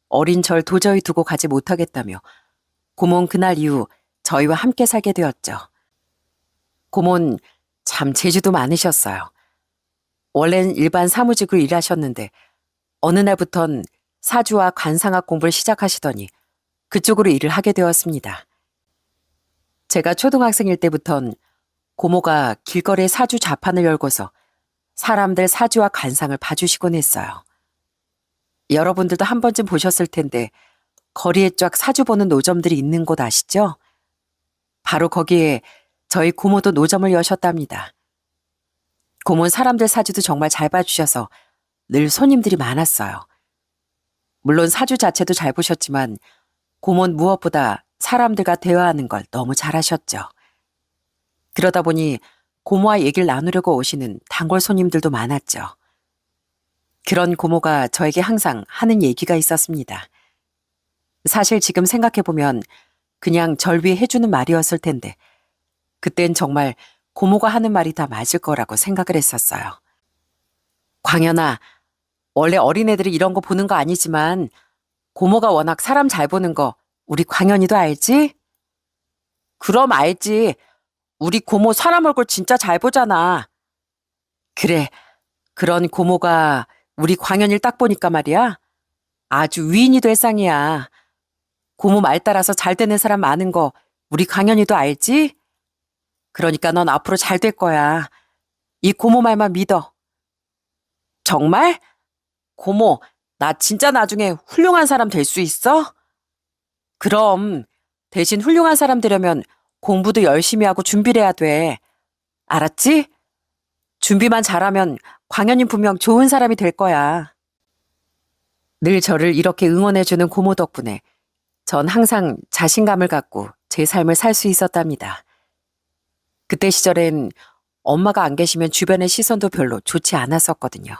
어린 절 도저히 두고 가지 못하겠다며 고모는 그날 이후 저희와 함께 살게 되었죠. 고모는 참 재주도 많으셨어요. 원래는 일반 사무직으로 일하셨는데 어느 날부턴 사주와 관상학 공부를 시작하시더니 그쪽으로 일을 하게 되었습니다. 제가 초등학생일 때부턴 고모가 길거리에 사주 자판을 열고서 사람들 사주와 관상을 봐주시곤 했어요. 여러분들도 한 번쯤 보셨을 텐데 거리에 쫙 사주 보는 노점들이 있는 곳 아시죠? 바로 거기에 저희 고모도 노점을 여셨답니다. 고모는 사람들 사주도 정말 잘 봐주셔서 늘 손님들이 많았어요. 물론 사주 자체도 잘 보셨지만 고모는 무엇보다 사람들과 대화하는 걸 너무 잘하셨죠. 그러다 보니 고모와 얘기를 나누려고 오시는 단골 손님들도 많았죠. 그런 고모가 저에게 항상 하는 얘기가 있었습니다. 사실 지금 생각해보면 그냥 절 위해 해주는 말이었을 텐데 그땐 정말 고모가 하는 말이 다 맞을 거라고 생각을 했었어요. 광현아, 원래 어린애들이 이런 거 보는 거 아니지만 고모가 워낙 사람 잘 보는 거 우리 광현이도 알지? 그럼 알지. 우리 고모 사람 얼굴 진짜 잘 보잖아. 그래, 그런 고모가 우리 광현이를 딱 보니까 말이야. 아주 위인이 될 상이야. 고모 말 따라서 잘 되는 사람 많은 거 우리 광현이도 알지? 그러니까 넌 앞으로 잘 될 거야. 이 고모 말만 믿어. 정말? 고모, 나 진짜 나중에 훌륭한 사람 될 수 있어? 그럼 대신 훌륭한 사람 되려면 공부도 열심히 하고 준비를 해야 돼. 알았지? 준비만 잘하면 광현이 분명 좋은 사람이 될 거야. 늘 저를 이렇게 응원해주는 고모 덕분에 전 항상 자신감을 갖고 제 삶을 살 수 있었답니다. 그때 시절엔 엄마가 안 계시면 주변의 시선도 별로 좋지 않았었거든요.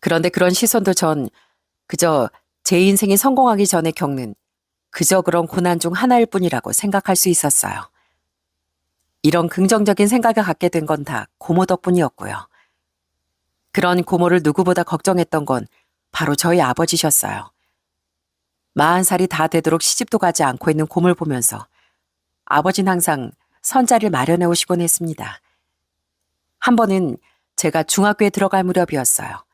그런데 그런 시선도 전 그저 제 인생이 성공하기 전에 겪는 그저 그런 고난 중 하나일 뿐이라고 생각할 수 있었어요. 이런 긍정적인 생각을 갖게 된 건 다 고모 덕분이었고요. 그런 고모를 누구보다 걱정했던 건 바로 저희 아버지셨어요. 40살이 다 되도록 시집도 가지 않고 있는 고모를 보면서 아버지는 항상 선자리를 마련해 오시곤 했습니다. 한 번은 제가 중학교에 들어갈 무렵이었어요.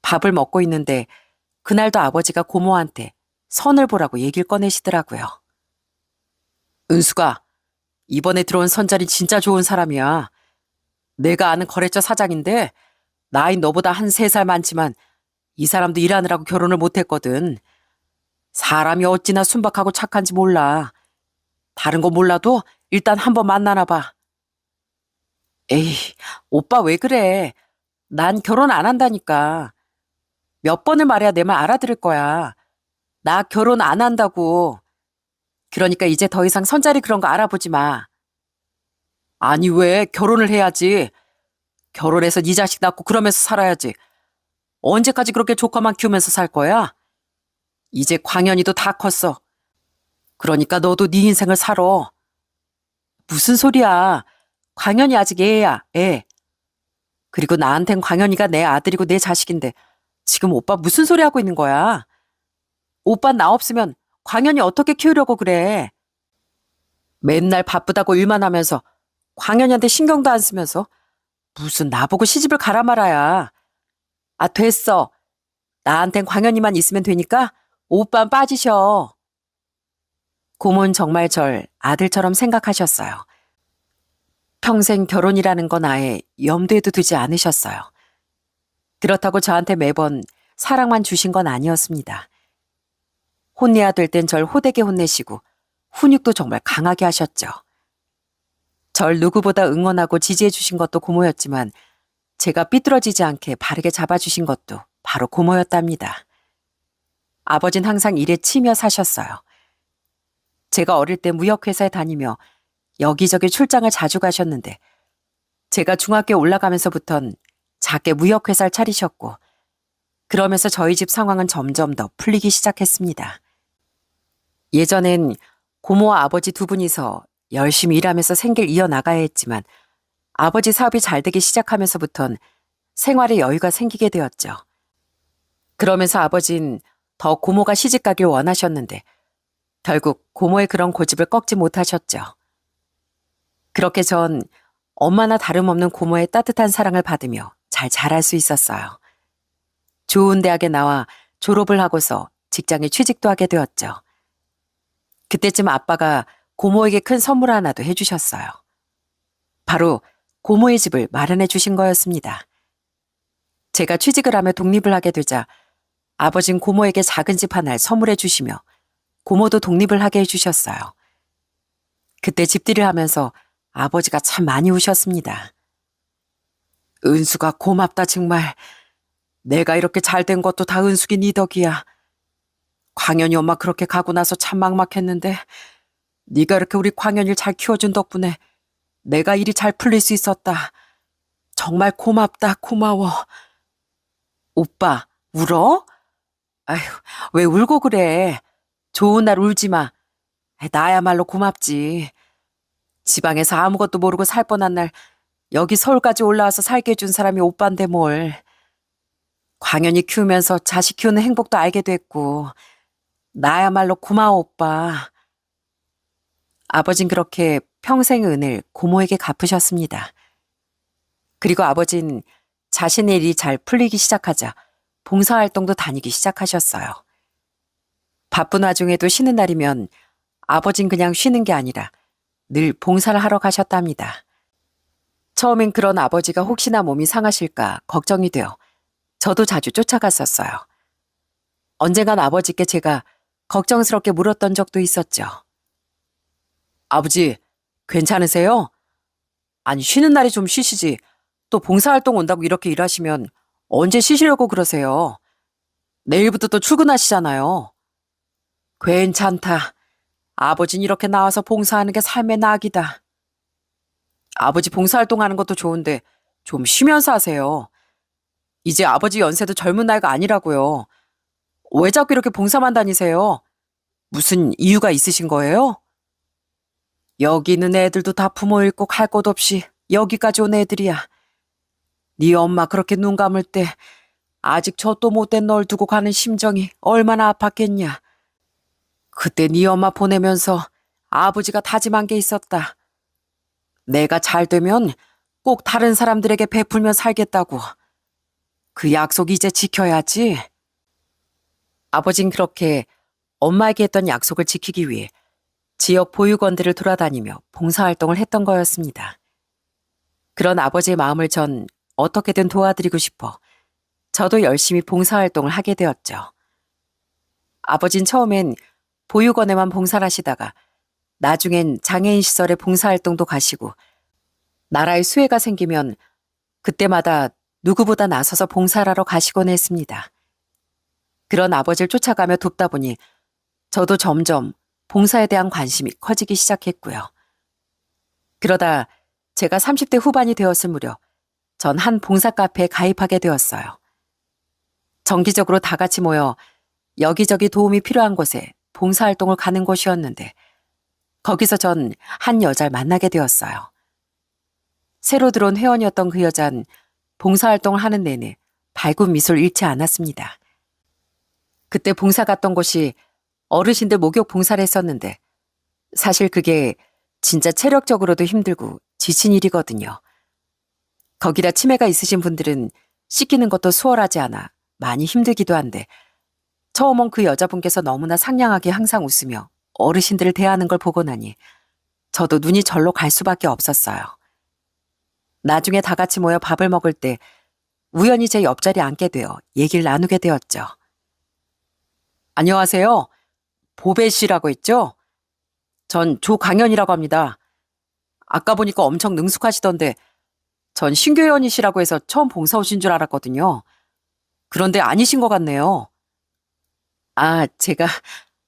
밥을 먹고 있는데 그날도 아버지가 고모한테 선을 보라고 얘기를 꺼내시더라고요. 은수가, 이번에 들어온 선자리 진짜 좋은 사람이야. 내가 아는 거래처 사장인데 나이 너보다 한 3살 많지만 이 사람도 일하느라고 결혼을 못했거든. 사람이 어찌나 순박하고 착한지 몰라. 다른 거 몰라도 일단 한번 만나나 봐. 에이, 오빠 왜 그래? 난 결혼 안 한다니까. 몇 번을 말해야 내 말 알아들을 거야. 나 결혼 안 한다고. 그러니까 이제 더 이상 선자리 그런 거 알아보지 마. 아니 왜 결혼을 해야지. 결혼해서 네 자식 낳고 그러면서 살아야지. 언제까지 그렇게 조카만 키우면서 살 거야? 이제 광현이도 다 컸어. 그러니까 너도 네 인생을 살아. 무슨 소리야. 광현이 아직 애야, 애. 그리고 나한텐 광현이가 내 아들이고 내 자식인데 지금 오빠 무슨 소리 하고 있는 거야? 오빠 나 없으면 광현이 어떻게 키우려고 그래? 맨날 바쁘다고 일만 하면서 광현이한테 신경도 안 쓰면서 무슨 나보고 시집을 가라 말아야. 아, 됐어. 나한텐 광현이만 있으면 되니까 오빠는 빠지셔. 고모는 정말 절 아들처럼 생각하셨어요. 평생 결혼이라는 건 아예 염두에도 두지 않으셨어요. 그렇다고 저한테 매번 사랑만 주신 건 아니었습니다. 혼내야 될 땐 절 호되게 혼내시고 훈육도 정말 강하게 하셨죠. 절 누구보다 응원하고 지지해 주신 것도 고모였지만 제가 삐뚤어지지 않게 바르게 잡아주신 것도 바로 고모였답니다. 아버진 항상 일에 치며 사셨어요. 제가 어릴 때 무역회사에 다니며 여기저기 출장을 자주 가셨는데 제가 중학교에 올라가면서부턴 작게 무역회사를 차리셨고 그러면서 저희 집 상황은 점점 더 풀리기 시작했습니다. 예전엔 고모와 아버지 두 분이서 열심히 일하면서 생계를 이어나가야 했지만 아버지 사업이 잘 되기 시작하면서부턴 생활에 여유가 생기게 되었죠. 그러면서 아버진 더 고모가 시집가길 원하셨는데 결국 고모의 그런 고집을 꺾지 못하셨죠. 그렇게 전 엄마나 다름없는 고모의 따뜻한 사랑을 받으며 잘 자랄 수 있었어요. 좋은 대학에 나와 졸업을 하고서 직장에 취직도 하게 되었죠. 그때쯤 아빠가 고모에게 큰 선물 하나도 해주셨어요. 바로 고모의 집을 마련해 주신 거였습니다. 제가 취직을 하며 독립을 하게 되자 아버진 고모에게 작은 집 하나를 선물해 주시며 고모도 독립을 하게 해주셨어요. 그때 집들이를 하면서 아버지가 참 많이 우셨습니다. 은수가 고맙다 정말. 내가 이렇게 잘된 것도 다 은숙이 네 덕이야. 광현이 엄마 그렇게 가고 나서 참 막막했는데 네가 이렇게 우리 광현이를 잘 키워준 덕분에 내가 일이 잘 풀릴 수 있었다. 정말 고맙다 고마워. 오빠 울어? 아휴 왜 울고 그래. 좋은 날 울지 마. 나야말로 고맙지. 지방에서 아무것도 모르고 살 뻔한 날 여기 서울까지 올라와서 살게 해준 사람이 오빠인데 뭘. 광현이 키우면서 자식 키우는 행복도 알게 됐고 나야말로 고마워 오빠. 아버진 그렇게 평생의 은을 고모에게 갚으셨습니다. 그리고 아버진 자신의 일이 잘 풀리기 시작하자 봉사활동도 다니기 시작하셨어요. 바쁜 와중에도 쉬는 날이면 아버진 그냥 쉬는 게 아니라 늘 봉사를 하러 가셨답니다. 처음엔 그런 아버지가 혹시나 몸이 상하실까 걱정이 되어 저도 자주 쫓아갔었어요. 언젠간 아버지께 제가 걱정스럽게 물었던 적도 있었죠. 아버지, 괜찮으세요? 아니, 쉬는 날에 좀 쉬시지. 또 봉사활동 온다고 이렇게 일하시면 언제 쉬시려고 그러세요? 내일부터 또 출근하시잖아요. 괜찮다. 아버진 이렇게 나와서 봉사하는 게 삶의 낙이다. 아버지 봉사활동하는 것도 좋은데 좀 쉬면서 하세요. 이제 아버지 연세도 젊은 나이가 아니라고요. 왜 자꾸 이렇게 봉사만 다니세요? 무슨 이유가 있으신 거예요? 여기 있는 애들도 다 부모 잃고 갈 곳 없이 여기까지 온 애들이야. 네 엄마 그렇게 눈 감을 때 아직 젖도 못된 널 두고 가는 심정이 얼마나 아팠겠냐. 그때 네 엄마 보내면서 아버지가 다짐한 게 있었다. 내가 잘 되면 꼭 다른 사람들에게 베풀며 살겠다고. 그 약속 이제 지켜야지. 아버진 그렇게 엄마에게 했던 약속을 지키기 위해 지역 보육원들을 돌아다니며 봉사활동을 했던 거였습니다. 그런 아버지의 마음을 전 어떻게든 도와드리고 싶어 저도 열심히 봉사활동을 하게 되었죠. 아버진 처음엔 보육원에만 봉사를 하시다가 나중엔 장애인 시설에 봉사활동도 가시고 나라에 수해가 생기면 그때마다 누구보다 나서서 봉사를 하러 가시곤 했습니다. 그런 아버지를 쫓아가며 돕다 보니 저도 점점 봉사에 대한 관심이 커지기 시작했고요. 그러다 제가 30대 후반이 되었을 무렵 전 한 봉사 카페에 가입하게 되었어요. 정기적으로 다 같이 모여 여기저기 도움이 필요한 곳에 봉사활동을 가는 곳이었는데 거기서 전 한 여자를 만나게 되었어요. 새로 들어온 회원이었던 그 여자는 봉사활동을 하는 내내 밝은 미소를 잃지 않았습니다. 그때 봉사 갔던 곳이 어르신들 목욕 봉사를 했었는데 사실 그게 진짜 체력적으로도 힘들고 지친 일이거든요. 거기다 치매가 있으신 분들은 씻기는 것도 수월하지 않아 많이 힘들기도 한데 처음 온 그 여자분께서 너무나 상냥하게 항상 웃으며 어르신들을 대하는 걸 보고 나니 저도 눈이 절로 갈 수밖에 없었어요. 나중에 다 같이 모여 밥을 먹을 때 우연히 제 옆자리에 앉게 되어 얘기를 나누게 되었죠. 안녕하세요. 보배 씨라고 했죠? 전 조강현이라고 합니다. 아까 보니까 엄청 능숙하시던데 전 신규 회원이시라고 해서 처음 봉사 오신 줄 알았거든요. 그런데 아니신 것 같네요. 아, 제가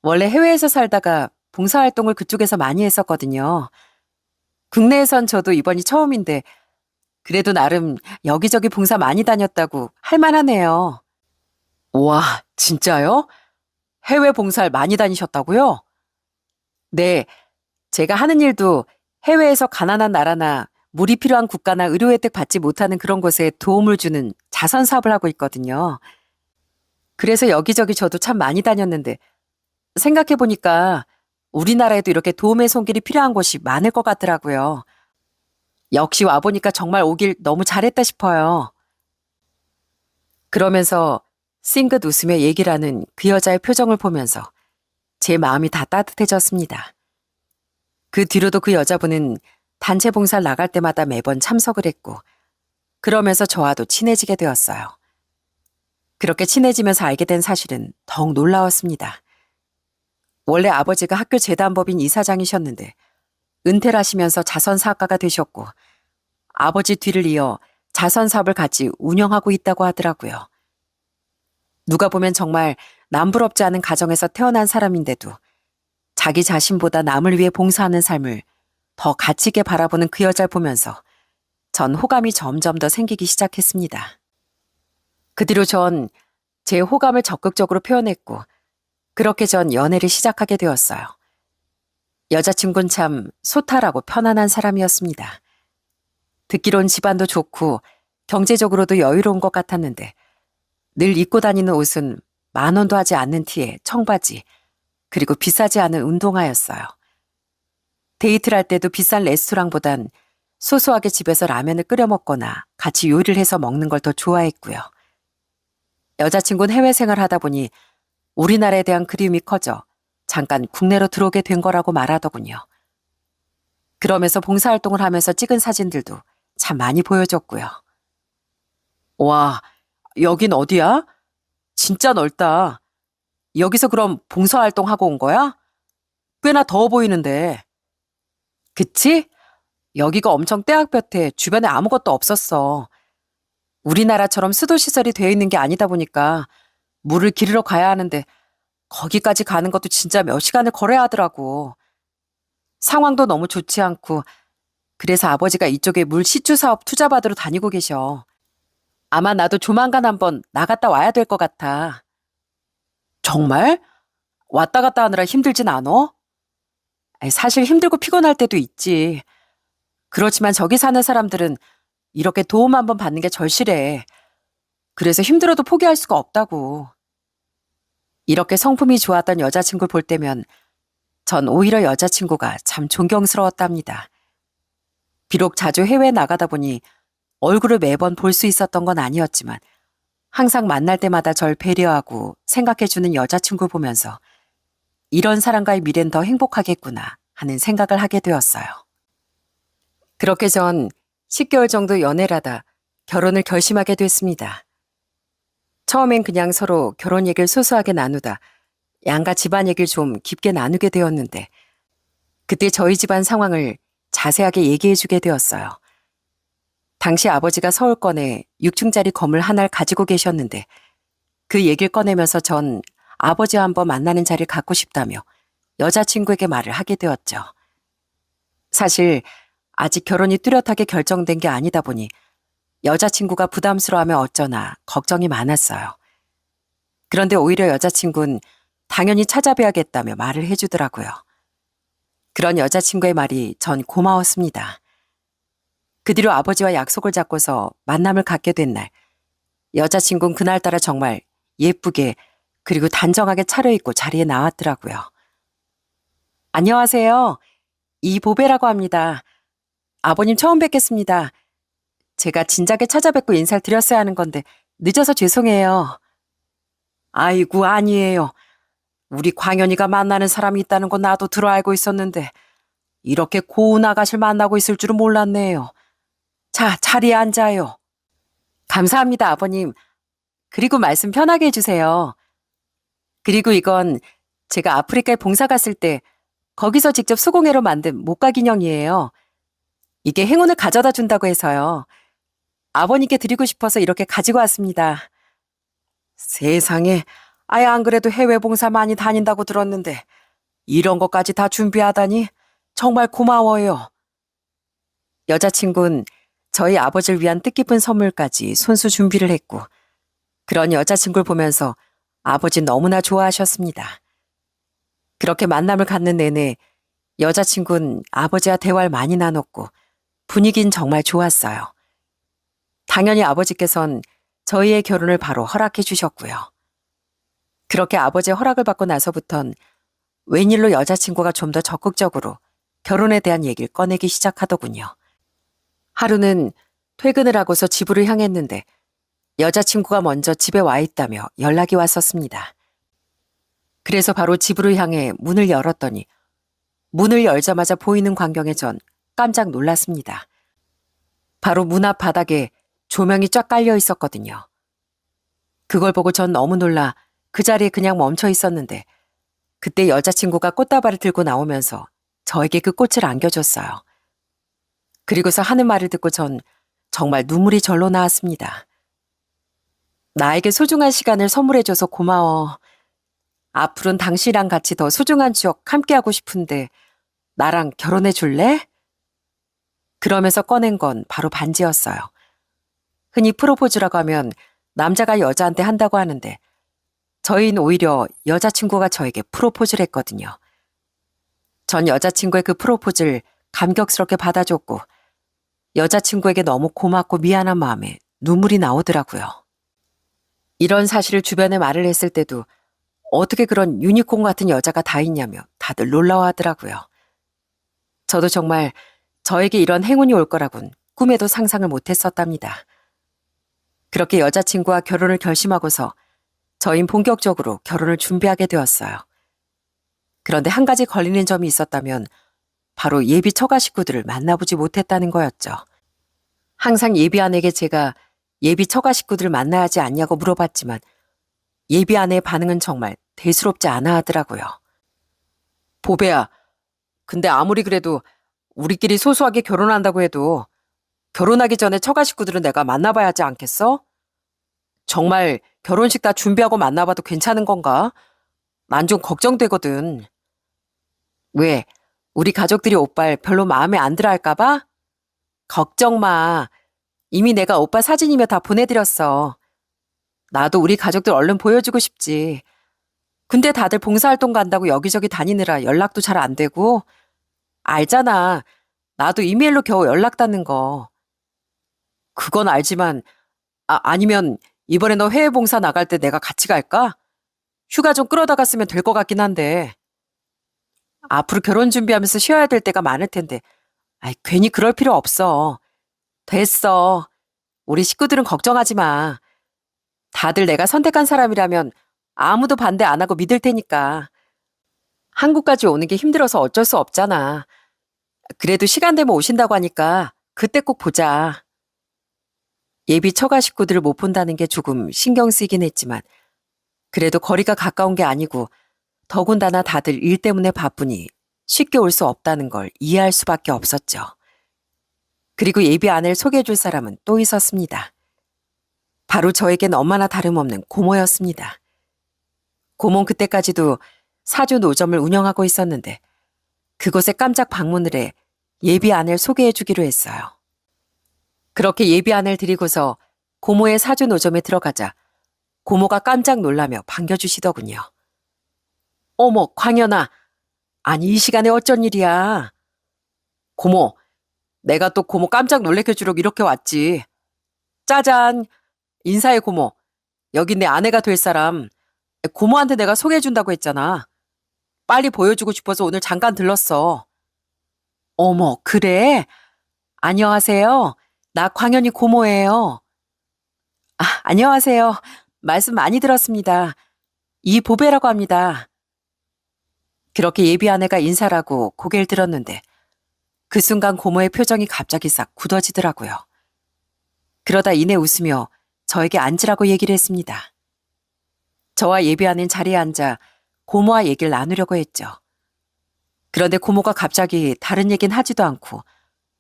원래 해외에서 살다가 봉사활동을 그쪽에서 많이 했었거든요. 국내에선 저도 이번이 처음인데 그래도 나름 여기저기 봉사 많이 다녔다고 할 만하네요. 우와, 진짜요? 해외 봉사를 많이 다니셨다고요? 네, 제가 하는 일도 해외에서 가난한 나라나 물이 필요한 국가나 의료 혜택 받지 못하는 그런 곳에 도움을 주는 자선 사업을 하고 있거든요. 그래서 여기저기 저도 참 많이 다녔는데 생각해보니까 우리나라에도 이렇게 도움의 손길이 필요한 곳이 많을 것 같더라고요. 역시 와보니까 정말 오길 너무 잘했다 싶어요. 그러면서 싱긋 웃으며 얘기를 하는 그 여자의 표정을 보면서 제 마음이 다 따뜻해졌습니다. 그 뒤로도 그 여자분은 단체 봉사를 나갈 때마다 매번 참석을 했고 그러면서 저와도 친해지게 되었어요. 그렇게 친해지면서 알게 된 사실은 더욱 놀라웠습니다. 원래 아버지가 학교 재단법인 이사장이셨는데 은퇴를 하시면서 자선사업가가 되셨고 아버지 뒤를 이어 자선사업을 같이 운영하고 있다고 하더라고요. 누가 보면 정말 남부럽지 않은 가정에서 태어난 사람인데도 자기 자신보다 남을 위해 봉사하는 삶을 더 가치 있게 바라보는 그 여자를 보면서 전 호감이 점점 더 생기기 시작했습니다. 그 뒤로 전 제 호감을 적극적으로 표현했고 그렇게 전 연애를 시작하게 되었어요. 여자친구는 참 소탈하고 편안한 사람이었습니다. 듣기론 집안도 좋고 경제적으로도 여유로운 것 같았는데 늘 입고 다니는 옷은 10,000원도 하지 않는 티에 청바지 그리고 비싸지 않은 운동화였어요. 데이트를 할 때도 비싼 레스토랑보단 소소하게 집에서 라면을 끓여 먹거나 같이 요리를 해서 먹는 걸 더 좋아했고요. 여자친구는 해외 생활하다 보니 우리나라에 대한 그리움이 커져 잠깐 국내로 들어오게 된 거라고 말하더군요. 그러면서 봉사활동을 하면서 찍은 사진들도 참 많이 보여줬고요. 와, 여긴 어디야? 진짜 넓다. 여기서 그럼 봉사활동하고 온 거야? 꽤나 더워 보이는데. 그치? 여기가 엄청 떼학볕에 주변에 아무것도 없었어. 우리나라처럼 수도시설이 되어 있는 게 아니다 보니까 물을 기르러 가야 하는데 거기까지 가는 것도 진짜 몇 시간을 걸어야 하더라고. 상황도 너무 좋지 않고 그래서 아버지가 이쪽에 물 시추 사업 투자 받으러 다니고 계셔. 아마 나도 조만간 한번 나갔다 와야 될 것 같아. 정말? 왔다 갔다 하느라 힘들진 않어? 사실 힘들고 피곤할 때도 있지. 그렇지만 저기 사는 사람들은 이렇게 도움 한번 받는 게 절실해. 그래서 힘들어도 포기할 수가 없다고. 이렇게 성품이 좋았던 여자친구를 볼 때면 전 오히려 여자친구가 참 존경스러웠답니다. 비록 자주 해외에 나가다 보니 얼굴을 매번 볼 수 있었던 건 아니었지만 항상 만날 때마다 절 배려하고 생각해주는 여자친구 보면서 이런 사람과의 미래는 더 행복하겠구나 하는 생각을 하게 되었어요. 그렇게 전 10개월 정도 연애를 하다 결혼을 결심하게 됐습니다. 처음엔 그냥 서로 결혼 얘기를 소소하게 나누다 양가 집안 얘기를 좀 깊게 나누게 되었는데 그때 저희 집안 상황을 자세하게 얘기해주게 되었어요. 당시 아버지가 서울권에 6층짜리 건물 하나를 가지고 계셨는데 그 얘기를 꺼내면서 전 아버지와 한번 만나는 자리를 갖고 싶다며 여자친구에게 말을 하게 되었죠. 사실 아직 결혼이 뚜렷하게 결정된 게 아니다 보니 여자친구가 부담스러워하면 어쩌나 걱정이 많았어요. 그런데 오히려 여자친구는 당연히 찾아뵈야겠다며 말을 해주더라고요. 그런 여자친구의 말이 전 고마웠습니다. 그 뒤로 아버지와 약속을 잡고서 만남을 갖게 된 날, 여자친구는 그날따라 정말 예쁘게 그리고 단정하게 차려입고 자리에 나왔더라고요. 안녕하세요. 이보배라고 합니다. 아버님 처음 뵙겠습니다. 제가 진작에 찾아뵙고 인사를 드렸어야 하는 건데 늦어서 죄송해요. 아이고 아니에요. 우리 광현이가 만나는 사람이 있다는 건 나도 들어 알고 있었는데 이렇게 고운 아가씨를 만나고 있을 줄은 몰랐네요. 자, 자리에 앉아요. 감사합니다, 아버님. 그리고 말씀 편하게 해주세요. 그리고 이건 제가 아프리카에 봉사 갔을 때 거기서 직접 수공예로 만든 목각 인형이에요. 이게 행운을 가져다 준다고 해서요. 아버님께 드리고 싶어서 이렇게 가지고 왔습니다. 세상에, 아예 안 그래도 해외 봉사 많이 다닌다고 들었는데 이런 것까지 다 준비하다니 정말 고마워요. 여자친구는 저희 아버지를 위한 뜻깊은 선물까지 손수 준비를 했고 그런 여자친구를 보면서 아버지 너무나 좋아하셨습니다. 그렇게 만남을 갖는 내내 여자친구는 아버지와 대화를 많이 나눴고 분위기는 정말 좋았어요. 당연히 아버지께선 저희의 결혼을 바로 허락해 주셨고요. 그렇게 아버지의 허락을 받고 나서부턴 웬일로 여자친구가 좀 더 적극적으로 결혼에 대한 얘기를 꺼내기 시작하더군요. 하루는 퇴근을 하고서 집으로 향했는데 여자친구가 먼저 집에 와 있다며 연락이 왔었습니다. 그래서 바로 집으로 향해 문을 열었더니 문을 열자마자 보이는 광경에 전 깜짝 놀랐습니다. 바로 문 앞 바닥에 조명이 쫙 깔려 있었거든요. 그걸 보고 전 너무 놀라 그 자리에 그냥 멈춰 있었는데 그때 여자친구가 꽃다발을 들고 나오면서 저에게 그 꽃을 안겨줬어요. 그리고서 하는 말을 듣고 전 정말 눈물이 절로 나왔습니다. 나에게 소중한 시간을 선물해줘서 고마워. 앞으로는 당신이랑 같이 더 소중한 추억 함께하고 싶은데 나랑 결혼해 줄래? 그러면서 꺼낸 건 바로 반지였어요. 흔히 프로포즈라고 하면 남자가 여자한테 한다고 하는데 저희는 오히려 여자친구가 저에게 프로포즈를 했거든요. 전 여자친구의 그 프로포즈를 감격스럽게 받아줬고 여자친구에게 너무 고맙고 미안한 마음에 눈물이 나오더라고요. 이런 사실을 주변에 말을 했을 때도 어떻게 그런 유니콘 같은 여자가 다 있냐며 다들 놀라워하더라고요. 저도 정말 저에게 이런 행운이 올 거라곤 꿈에도 상상을 못했었답니다. 그렇게 여자친구와 결혼을 결심하고서 저희는 본격적으로 결혼을 준비하게 되었어요. 그런데 한 가지 걸리는 점이 있었다면 바로 예비 처가 식구들을 만나보지 못했다는 거였죠. 항상 예비 아내에게 제가 예비 처가 식구들을 만나야 하지 않냐고 물어봤지만 예비 아내의 반응은 정말 대수롭지 않아 하더라고요. 보배야, 근데 아무리 그래도 우리끼리 소소하게 결혼한다고 해도 결혼하기 전에 처가 식구들은 내가 만나봐야 하지 않겠어? 정말 결혼식 다 준비하고 만나봐도 괜찮은 건가? 난 좀 걱정되거든. 왜? 우리 가족들이 오빠를 별로 마음에 안 들어 할까봐? 걱정 마. 이미 내가 오빠 사진이며 다 보내드렸어. 나도 우리 가족들 얼른 보여주고 싶지. 근데 다들 봉사활동 간다고 여기저기 다니느라 연락도 잘 안 되고. 알잖아. 나도 이메일로 겨우 연락 닿는 거. 그건 알지만, 아니면 이번에 너 해외 봉사 나갈 때 내가 같이 갈까? 휴가 좀 끌어다 갔으면 될 것 같긴 한데. 앞으로 결혼 준비하면서 쉬어야 될 때가 많을 텐데. 괜히 그럴 필요 없어. 됐어. 우리 식구들은 걱정하지 마. 다들 내가 선택한 사람이라면 아무도 반대 안 하고 믿을 테니까. 한국까지 오는 게 힘들어서 어쩔 수 없잖아. 그래도 시간 되면 오신다고 하니까 그때 꼭 보자. 예비 처가 식구들을 못 본다는 게 조금 신경 쓰이긴 했지만 그래도 거리가 가까운 게 아니고 더군다나 다들 일 때문에 바쁘니 쉽게 올 수 없다는 걸 이해할 수밖에 없었죠. 그리고 예비 아내를 소개해 줄 사람은 또 있었습니다. 바로 저에겐 엄마나 다름없는 고모였습니다. 고모는 그때까지도 사주 노점을 운영하고 있었는데 그곳에 깜짝 방문을 해 예비 아내를 소개해 주기로 했어요. 그렇게 예비 아내를 드리고서 고모의 사주 노점에 들어가자 고모가 깜짝 놀라며 반겨주시더군요. 어머, 광현아. 아니, 이 시간에 어쩐 일이야. 고모, 내가 또 고모 깜짝 놀래켜주려고 이렇게 왔지. 짜잔, 인사해 고모. 여긴 내 아내가 될 사람. 고모한테 내가 소개해준다고 했잖아. 빨리 보여주고 싶어서 오늘 잠깐 들렀어. 어머, 그래? 안녕하세요. 나 광현이 고모예요. 아, 안녕하세요. 말씀 많이 들었습니다. 이보배라고 합니다. 그렇게 예비 아내가 인사를 하고 고개를 들었는데 그 순간 고모의 표정이 갑자기 싹 굳어지더라고요. 그러다 이내 웃으며 저에게 앉으라고 얘기를 했습니다. 저와 예비 아내는 자리에 앉아 고모와 얘기를 나누려고 했죠. 그런데 고모가 갑자기 다른 얘기는 하지도 않고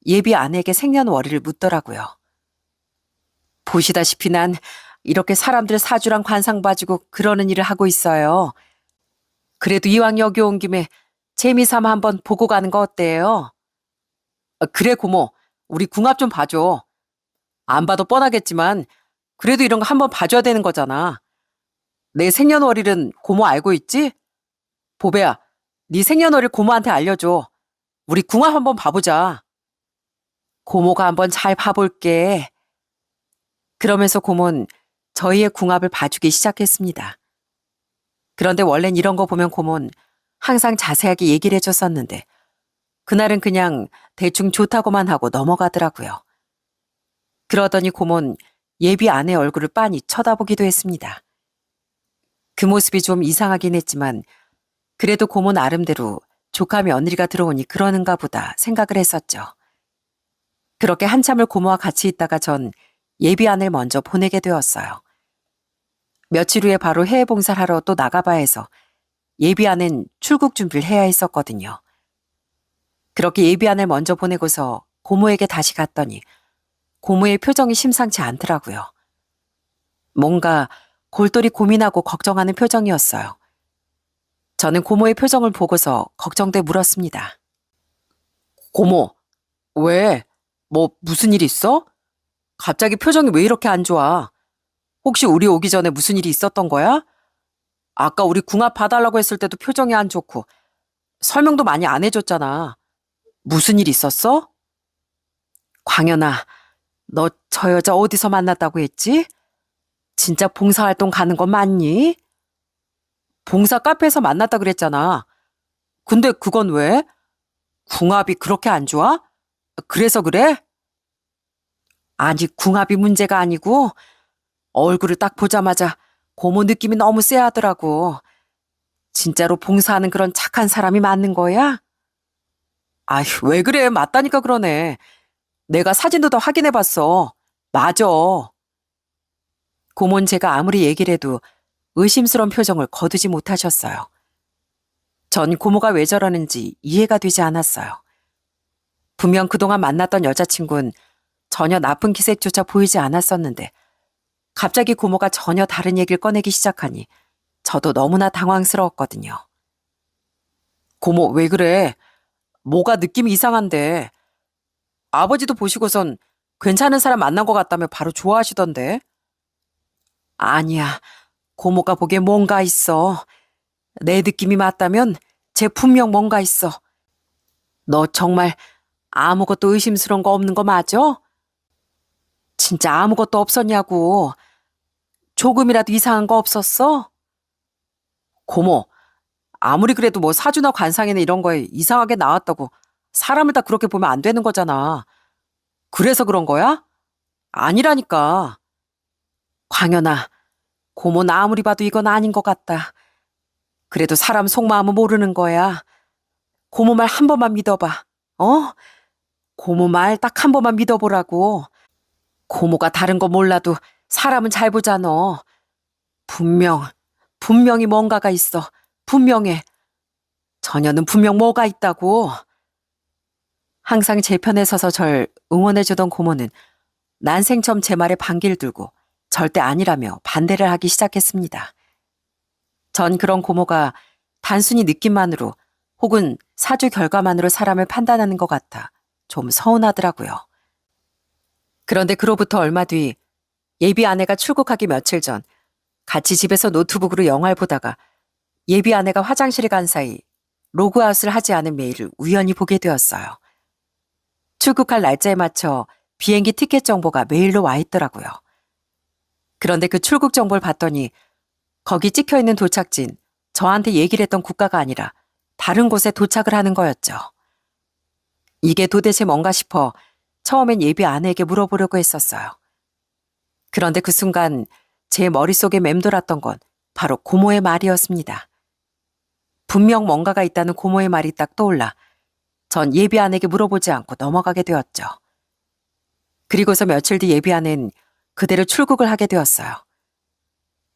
예비 아내에게 생년월일을 묻더라고요. 보시다시피 난 이렇게 사람들 사주랑 관상 봐주고 그러는 일을 하고 있어요. 그래도 이왕 여기 온 김에 재미삼아 한번 보고 가는 거 어때요? 그래 고모, 우리 궁합 좀 봐줘. 안 봐도 뻔하겠지만 그래도 이런 거 한번 봐줘야 되는 거잖아. 내 생년월일은 고모 알고 있지? 보배야, 네 생년월일 고모한테 알려줘. 우리 궁합 한번 봐보자. 고모가 한번 잘 봐볼게. 그러면서 고모는 저희의 궁합을 봐주기 시작했습니다. 그런데 원래는 이런 거 보면 고모는 항상 자세하게 얘기를 해줬었는데 그날은 그냥 대충 좋다고만 하고 넘어가더라고요. 그러더니 고모는 예비 아내 얼굴을 빤히 쳐다보기도 했습니다. 그 모습이 좀 이상하긴 했지만 그래도 고모 나름대로 조카 며느리가 들어오니 그러는가 보다 생각을 했었죠. 그렇게 한참을 고모와 같이 있다가 전 예비 아내를 먼저 보내게 되었어요. 며칠 후에 바로 해외 봉사를 하러 또 나가봐야 해서 예비 아내는 출국 준비를 해야 했었거든요. 그렇게 예비 아내를 먼저 보내고서 고모에게 다시 갔더니 고모의 표정이 심상치 않더라고요. 뭔가 골똘히 고민하고 걱정하는 표정이었어요. 저는 고모의 표정을 보고서 걱정돼 물었습니다. 고모, 왜? 뭐 무슨 일 있어? 갑자기 표정이 왜 이렇게 안 좋아? 혹시 우리 오기 전에 무슨 일이 있었던 거야? 아까 우리 궁합 봐달라고 했을 때도 표정이 안 좋고 설명도 많이 안 해줬잖아. 무슨 일 있었어? 광현아, 너 저 여자 어디서 만났다고 했지? 진짜 봉사활동 가는 거 맞니? 봉사 카페에서 만났다 그랬잖아. 근데 그건 왜? 궁합이 그렇게 안 좋아? 그래서 그래? 아니, 궁합이 문제가 아니고 얼굴을 딱 보자마자 고모 느낌이 너무 쎄하더라고. 진짜로 봉사하는 그런 착한 사람이 맞는 거야? 아휴, 왜 그래? 맞다니까 그러네. 내가 사진도 더 확인해봤어. 맞아. 고모는 제가 아무리 얘기를 해도 의심스러운 표정을 거두지 못하셨어요. 전 고모가 왜 저러는지 이해가 되지 않았어요. 분명 그동안 만났던 여자친구는 전혀 나쁜 기색조차 보이지 않았었는데 갑자기 고모가 전혀 다른 얘기를 꺼내기 시작하니 저도 너무나 당황스러웠거든요. 고모, 왜 그래? 뭐가 느낌이 이상한데. 아버지도 보시고선 괜찮은 사람 만난 것 같다며 바로 좋아하시던데. 아니야, 고모가 보기에 뭔가 있어. 내 느낌이 맞다면 쟤 분명 뭔가 있어. 너 정말 아무것도 의심스러운 거 없는 거 맞아? 진짜 아무것도 없었냐고. 조금이라도 이상한 거 없었어? 고모, 아무리 그래도 뭐 사주나 관상이나 이런 거에 이상하게 나왔다고 사람을 다 그렇게 보면 안 되는 거잖아. 그래서 그런 거야? 아니라니까. 광현아, 고모는 아무리 봐도 이건 아닌 것 같다. 그래도 사람 속마음은 모르는 거야. 고모 말 한 번만 믿어봐. 어? 고모 말 딱 한 번만 믿어보라고. 고모가 다른 거 몰라도 사람은 잘 보잖아. 분명히 뭔가가 있어. 분명해. 전혀는 분명 뭐가 있다고. 항상 제 편에 서서 절 응원해주던 고모는 난생 처음 제 말에 반기를 들고 절대 아니라며 반대를 하기 시작했습니다. 전 그런 고모가 단순히 느낌만으로 혹은 사주 결과만으로 사람을 판단하는 것 같아 좀 서운하더라고요. 그런데 그로부터 얼마 뒤 예비 아내가 출국하기 며칠 전 같이 집에서 노트북으로 영화를 보다가 예비 아내가 화장실에 간 사이 로그아웃을 하지 않은 메일을 우연히 보게 되었어요. 출국할 날짜에 맞춰 비행기 티켓 정보가 메일로 와 있더라고요. 그런데 그 출국 정보를 봤더니 거기 찍혀있는 도착지는 저한테 얘기를 했던 국가가 아니라 다른 곳에 도착을 하는 거였죠. 이게 도대체 뭔가 싶어 처음엔 예비 아내에게 물어보려고 했었어요. 그런데 그 순간 제 머릿속에 맴돌았던 건 바로 고모의 말이었습니다. 분명 뭔가가 있다는 고모의 말이 딱 떠올라 전 예비 아내에게 물어보지 않고 넘어가게 되었죠. 그리고서 며칠 뒤 예비 아내는 그대로 출국을 하게 되었어요.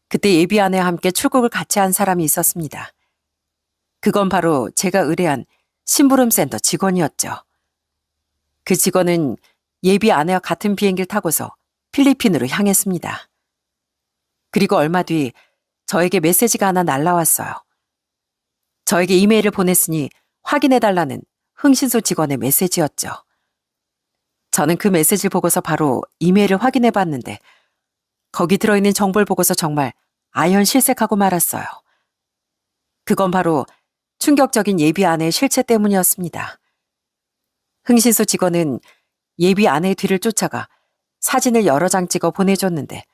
그때 예비 아내와 함께 출국을 같이 한 사람이 있었습니다. 그건 바로 제가 의뢰한 심부름센터 직원이었죠. 그 직원은 예비 아내와 같은 비행기를 타고서 필리핀으로 향했습니다. 그리고 얼마 뒤 저에게 메시지가 하나 날라왔어요. 저에게 이메일을 보냈으니 확인해달라는 흥신소 직원의 메시지였죠. 저는 그 메시지를 보고서 바로 이메일을 확인해봤는데 거기 들어있는 정보를 보고서 정말 아연실색하고 말았어요. 그건 바로 충격적인 예비 아내의 실체 때문이었습니다. 흥신소 직원은 예비 아내의 뒤를 쫓아가 사진을 여러 장 찍어 보내줬는데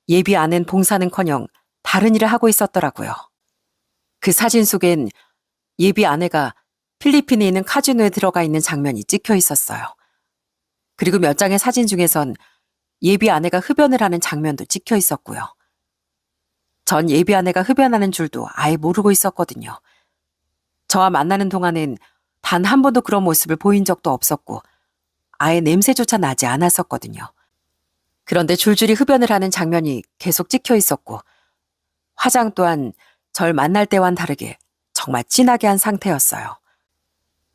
예비 아내는 봉사는커녕 다른 일을 하고 있었더라고요. 그 사진 속엔 예비 아내가 필리핀에 있는 카지노에 들어가 있는 장면이 찍혀 있었어요. 그리고 몇 장의 사진 중에선 예비 아내가 흡연을 하는 장면도 찍혀 있었고요. 전 예비 아내가 흡연하는 줄도 아예 모르고 있었거든요. 저와 만나는 동안엔 단 한 번도 그런 모습을 보인 적도 없었고 아예 냄새조차 나지 않았었거든요. 그런데 줄줄이 흡연을 하는 장면이 계속 찍혀 있었고 화장 또한 절 만날 때와는 다르게 정말 진하게 한 상태였어요.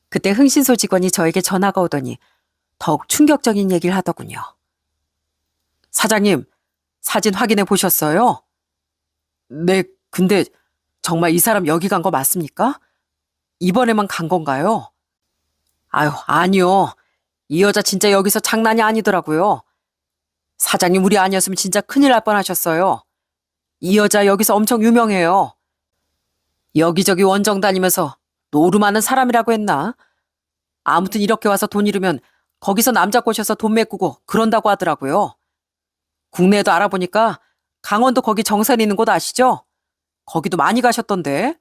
그때 흥신소 직원이 저에게 전화가 오더니 더욱 충격적인 얘기를 하더군요. 사장님, 사진 확인해 보셨어요? 네, 근데 정말 이 사람 여기 간 거 맞습니까? 이번에만 간 건가요? 아유, 아니요. 이 여자 진짜 여기서 장난이 아니더라고요. 사장님 우리 아니었으면 진짜 큰일 날 뻔하셨어요. 이 여자 여기서 엄청 유명해요. 여기저기 원정 다니면서 노름하는 사람이라고 했나? 아무튼 이렇게 와서 돈 잃으면 거기서 남자 꼬셔서 돈 메꾸고 그런다고 하더라고요. 국내에도 알아보니까 강원도 거기 정선 있는 곳 아시죠? 거기도 많이 가셨던데.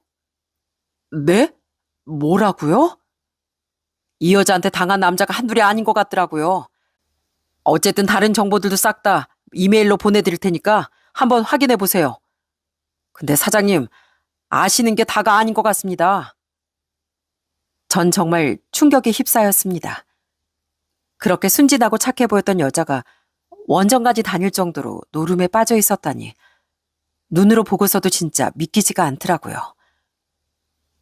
네? 뭐라고요? 이 여자한테 당한 남자가 한둘이 아닌 것 같더라고요. 어쨌든 다른 정보들도 싹 다 이메일로 보내드릴 테니까 한번 확인해 보세요. 근데 사장님, 아시는 게 다가 아닌 것 같습니다. 전 정말 충격에 휩싸였습니다. 그렇게 순진하고 착해 보였던 여자가 원정까지 다닐 정도로 노름에 빠져 있었다니 눈으로 보고서도 진짜 믿기지가 않더라고요.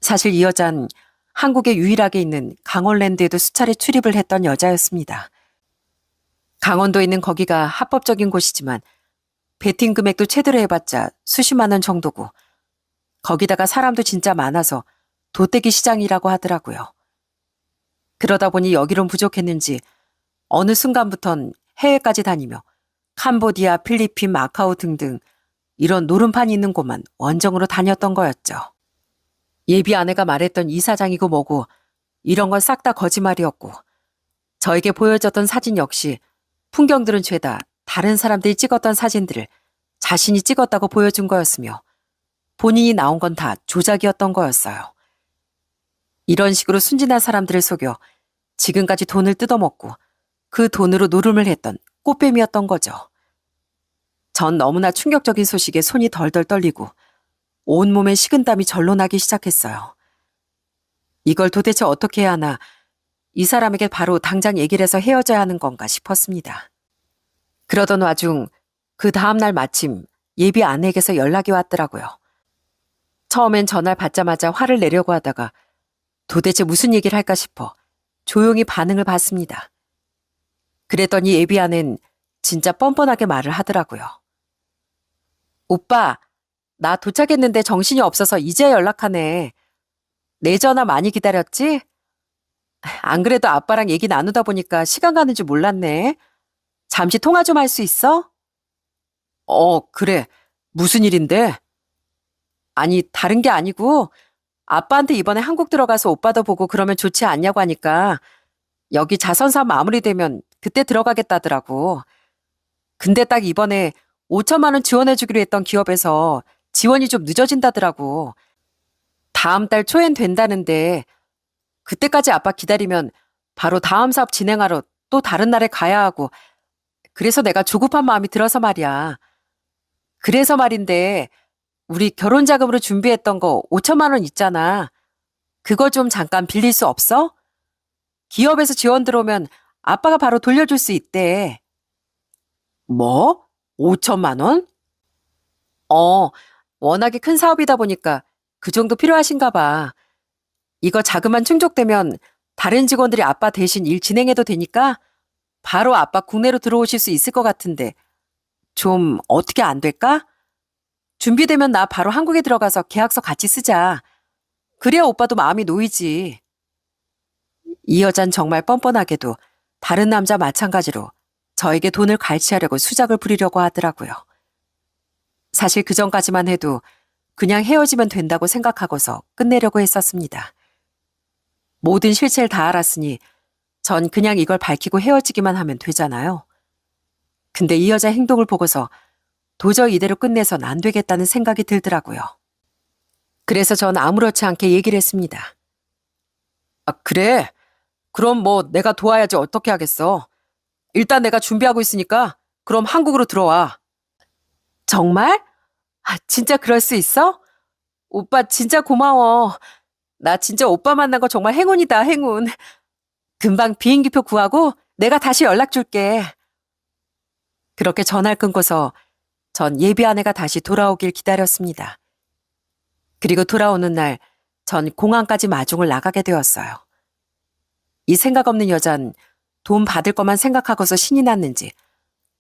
사실 이 여잔 한국에 유일하게 있는 강원랜드에도 수차례 출입을 했던 여자였습니다. 강원도에 있는 거기가 합법적인 곳이지만 베팅 금액도 최대로 해봤자 수십만 원 정도고 거기다가 사람도 진짜 많아서 도떼기 시장이라고 하더라고요. 그러다 보니 여기론 부족했는지 어느 순간부턴 해외까지 다니며 캄보디아, 필리핀, 마카오 등등 이런 노름판이 있는 곳만 원정으로 다녔던 거였죠. 예비 아내가 말했던 이사장이고 뭐고 이런 건 싹 다 거짓말이었고 저에게 보여줬던 사진 역시 풍경들은 죄다 다른 사람들이 찍었던 사진들을 자신이 찍었다고 보여준 거였으며 본인이 나온 건 다 조작이었던 거였어요. 이런 식으로 순진한 사람들을 속여 지금까지 돈을 뜯어먹고 그 돈으로 노름을 했던 꽃뱀이었던 거죠. 전 너무나 충격적인 소식에 손이 덜덜 떨리고 온몸에 식은땀이 절로 나기 시작했어요. 이걸 도대체 어떻게 해야 하나 이 사람에게 바로 당장 얘기를 해서 헤어져야 하는 건가 싶었습니다. 그러던 와중 그 다음날 마침 예비 아내에게서 연락이 왔더라고요. 처음엔 전화를 받자마자 화를 내려고 하다가 도대체 무슨 얘기를 할까 싶어 조용히 반응을 봤습니다. 그랬더니 예비 아내는 진짜 뻔뻔하게 말을 하더라고요. 오빠, 나 도착했는데 정신이 없어서 이제 연락하네. 내 전화 많이 기다렸지? 안 그래도 아빠랑 얘기 나누다 보니까 시간 가는 줄 몰랐네. 잠시 통화 좀 할 수 있어? 그래. 무슨 일인데? 아니, 다른 게 아니고 아빠한테 이번에 한국 들어가서 오빠도 보고 그러면 좋지 않냐고 하니까 여기 자선사업 마무리되면 그때 들어가겠다더라고. 근데 딱 이번에 5천만 원 지원해주기로 했던 기업에서 지원이 좀 늦어진다더라고. 다음 달 초엔 된다는데 그때까지 아빠 기다리면 바로 다음 사업 진행하러 또 다른 날에 가야 하고 그래서 내가 조급한 마음이 들어서 말이야. 그래서 말인데 우리 결혼 자금으로 준비했던 거 5천만 원 있잖아. 그거 좀 잠깐 빌릴 수 없어? 기업에서 지원 들어오면 아빠가 바로 돌려줄 수 있대. 뭐? 5천만 원? 워낙에 큰 사업이다 보니까 그 정도 필요하신가 봐. 이거 자금만 충족되면 다른 직원들이 아빠 대신 일 진행해도 되니까 바로 아빠 국내로 들어오실 수 있을 것 같은데 좀 어떻게 안 될까? 준비되면 나 바로 한국에 들어가서 계약서 같이 쓰자. 그래야 오빠도 마음이 놓이지. 이 여잔 정말 뻔뻔하게도 다른 남자 마찬가지로 저에게 돈을 갈취하려고 수작을 부리려고 하더라고요. 사실 그 전까지만 해도 그냥 헤어지면 된다고 생각하고서 끝내려고 했었습니다. 모든 실체를 다 알았으니 전 그냥 이걸 밝히고 헤어지기만 하면 되잖아요. 근데 이 여자 행동을 보고서 도저히 이대로 끝내선 안 되겠다는 생각이 들더라고요. 그래서 전 아무렇지 않게 얘기를 했습니다. 그래. 그럼 뭐 내가 도와야지 어떻게 하겠어. 일단 내가 준비하고 있으니까 그럼 한국으로 들어와. 정말? 진짜 그럴 수 있어? 오빠 진짜 고마워. 나 진짜 오빠 만난 거 정말 행운이다, 행운. 금방 비행기표 구하고 내가 다시 연락 줄게. 그렇게 전화를 끊고서 전 예비 아내가 다시 돌아오길 기다렸습니다. 그리고 돌아오는 날 전 공항까지 마중을 나가게 되었어요. 이 생각 없는 여잔 돈 받을 것만 생각하고서 신이 났는지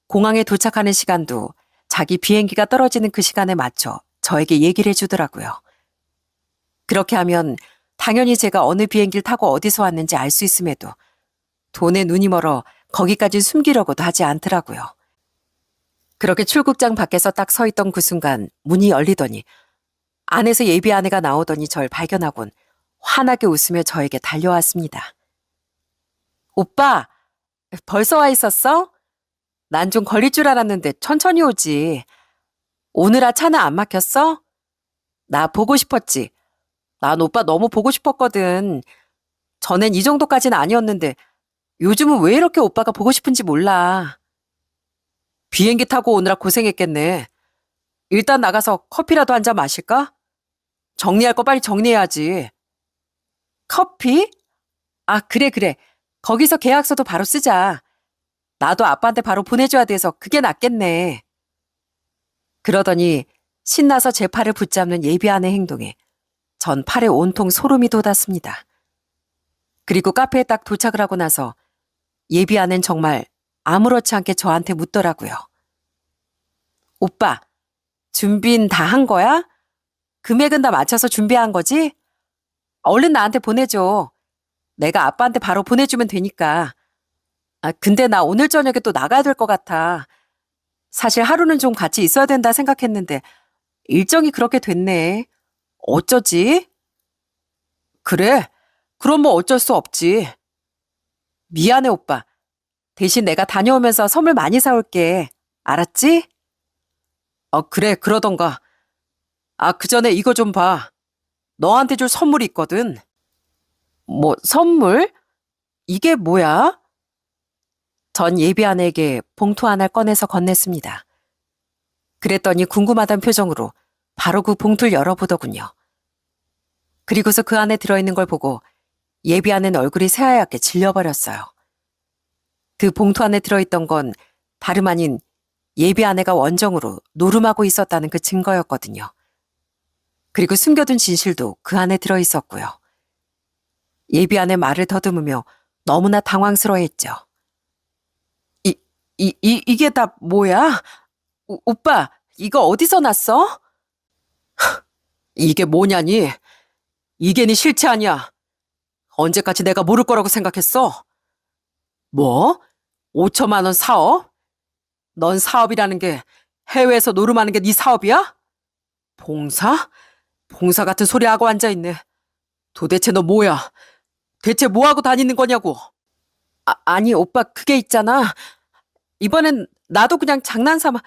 공항에 도착하는 시간도 자기 비행기가 떨어지는 그 시간에 맞춰 저에게 얘기를 해주더라고요. 그렇게 하면 당연히 제가 어느 비행기를 타고 어디서 왔는지 알 수 있음에도 돈에 눈이 멀어 거기까지 숨기려고도 하지 않더라고요. 그렇게 출국장 밖에서 딱 서 있던 그 순간 문이 열리더니 안에서 예비 아내가 나오더니 절 발견하곤 환하게 웃으며 저에게 달려왔습니다. 오빠, 벌써 와 있었어? 난 좀 걸릴 줄 알았는데 천천히 오지. 오늘아 차는 안 막혔어? 나 보고 싶었지. 난 오빠 너무 보고 싶었거든. 전엔 이 정도까지는 아니었는데 요즘은 왜 이렇게 오빠가 보고 싶은지 몰라. 비행기 타고 오느라 고생했겠네. 일단 나가서 커피라도 한 잔 마실까? 정리할 거 빨리 정리해야지. 커피? 그래, 그래. 거기서 계약서도 바로 쓰자. 나도 아빠한테 바로 보내줘야 돼서 그게 낫겠네. 그러더니 신나서 제 팔을 붙잡는 예비 아내 행동에 전 팔에 온통 소름이 돋았습니다. 그리고 카페에 딱 도착을 하고 나서 예비 아내는 정말 아무렇지 않게 저한테 묻더라고요. 오빠, 준비는 다 한 거야? 금액은 다 맞춰서 준비한 거지? 얼른 나한테 보내줘. 내가 아빠한테 바로 보내주면 되니까. 근데 나 오늘 저녁에 또 나가야 될 것 같아. 사실 하루는 좀 같이 있어야 된다 생각했는데 일정이 그렇게 됐네. 어쩌지? 그래. 그럼 뭐 어쩔 수 없지. 미안해, 오빠. 대신 내가 다녀오면서 선물 많이 사올게. 알았지? 그래, 그러던가. 그 전에 이거 좀 봐. 너한테 줄 선물이 있거든. 뭐, 선물? 이게 뭐야? 전 예비 아내에게 봉투 하나를 꺼내서 건넸습니다. 그랬더니 궁금하단 표정으로 바로 그 봉투를 열어보더군요. 그리고서 그 안에 들어있는 걸 보고 예비 아내는 얼굴이 새하얗게 질려버렸어요. 그 봉투 안에 들어있던 건 다름 아닌 예비 아내가 원정으로 노름하고 있었다는 그 증거였거든요. 그리고 숨겨둔 진실도 그 안에 들어있었고요. 예비 아내 말을 더듬으며 너무나 당황스러워했죠. 이게 다 뭐야? 오빠, 이거 어디서 났어? 이게 뭐냐니? 이게 네 실체 아니야. 언제까지 내가 모를 거라고 생각했어? 뭐? 5천만 원 사업? 넌 사업이라는 게 해외에서 노름하는 게 네 사업이야? 봉사? 봉사 같은 소리 하고 앉아있네. 도대체 너 뭐야? 대체 뭐하고 다니는 거냐고? 아니, 오빠, 그게 있잖아. 이번엔 나도 그냥 장난삼아,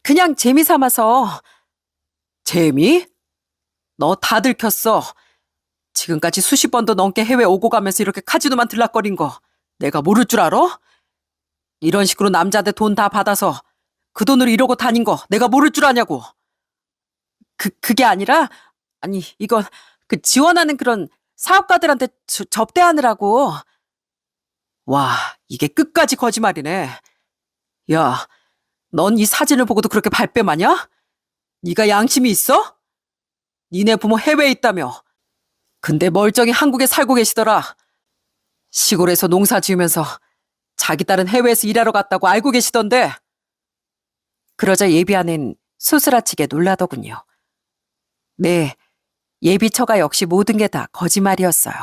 그냥 재미 삼아서. 재미? 너 다 들켰어. 지금까지 수십 번도 넘게 해외 오고 가면서 이렇게 카지노만 들락거린 거 내가 모를 줄 알아? 이런 식으로 남자한테 돈 다 받아서 그 돈으로 이러고 다닌 거 내가 모를 줄 아냐고. 그게 아니라, 아니, 이건 그 지원하는 그런 사업가들한테 접대하느라고. 와, 이게 끝까지 거짓말이네. 야, 넌 이 사진을 보고도 그렇게 발뺌하냐? 네가 양심이 있어? 니네 부모 해외에 있다며. 근데 멀쩡히 한국에 살고 계시더라. 시골에서 농사 지으면서 자기 딸은 해외에서 일하러 갔다고 알고 계시던데. 그러자 예비 아내는 소스라치게 놀라더군요. 네, 예비 처가 역시 모든 게 다 거짓말이었어요.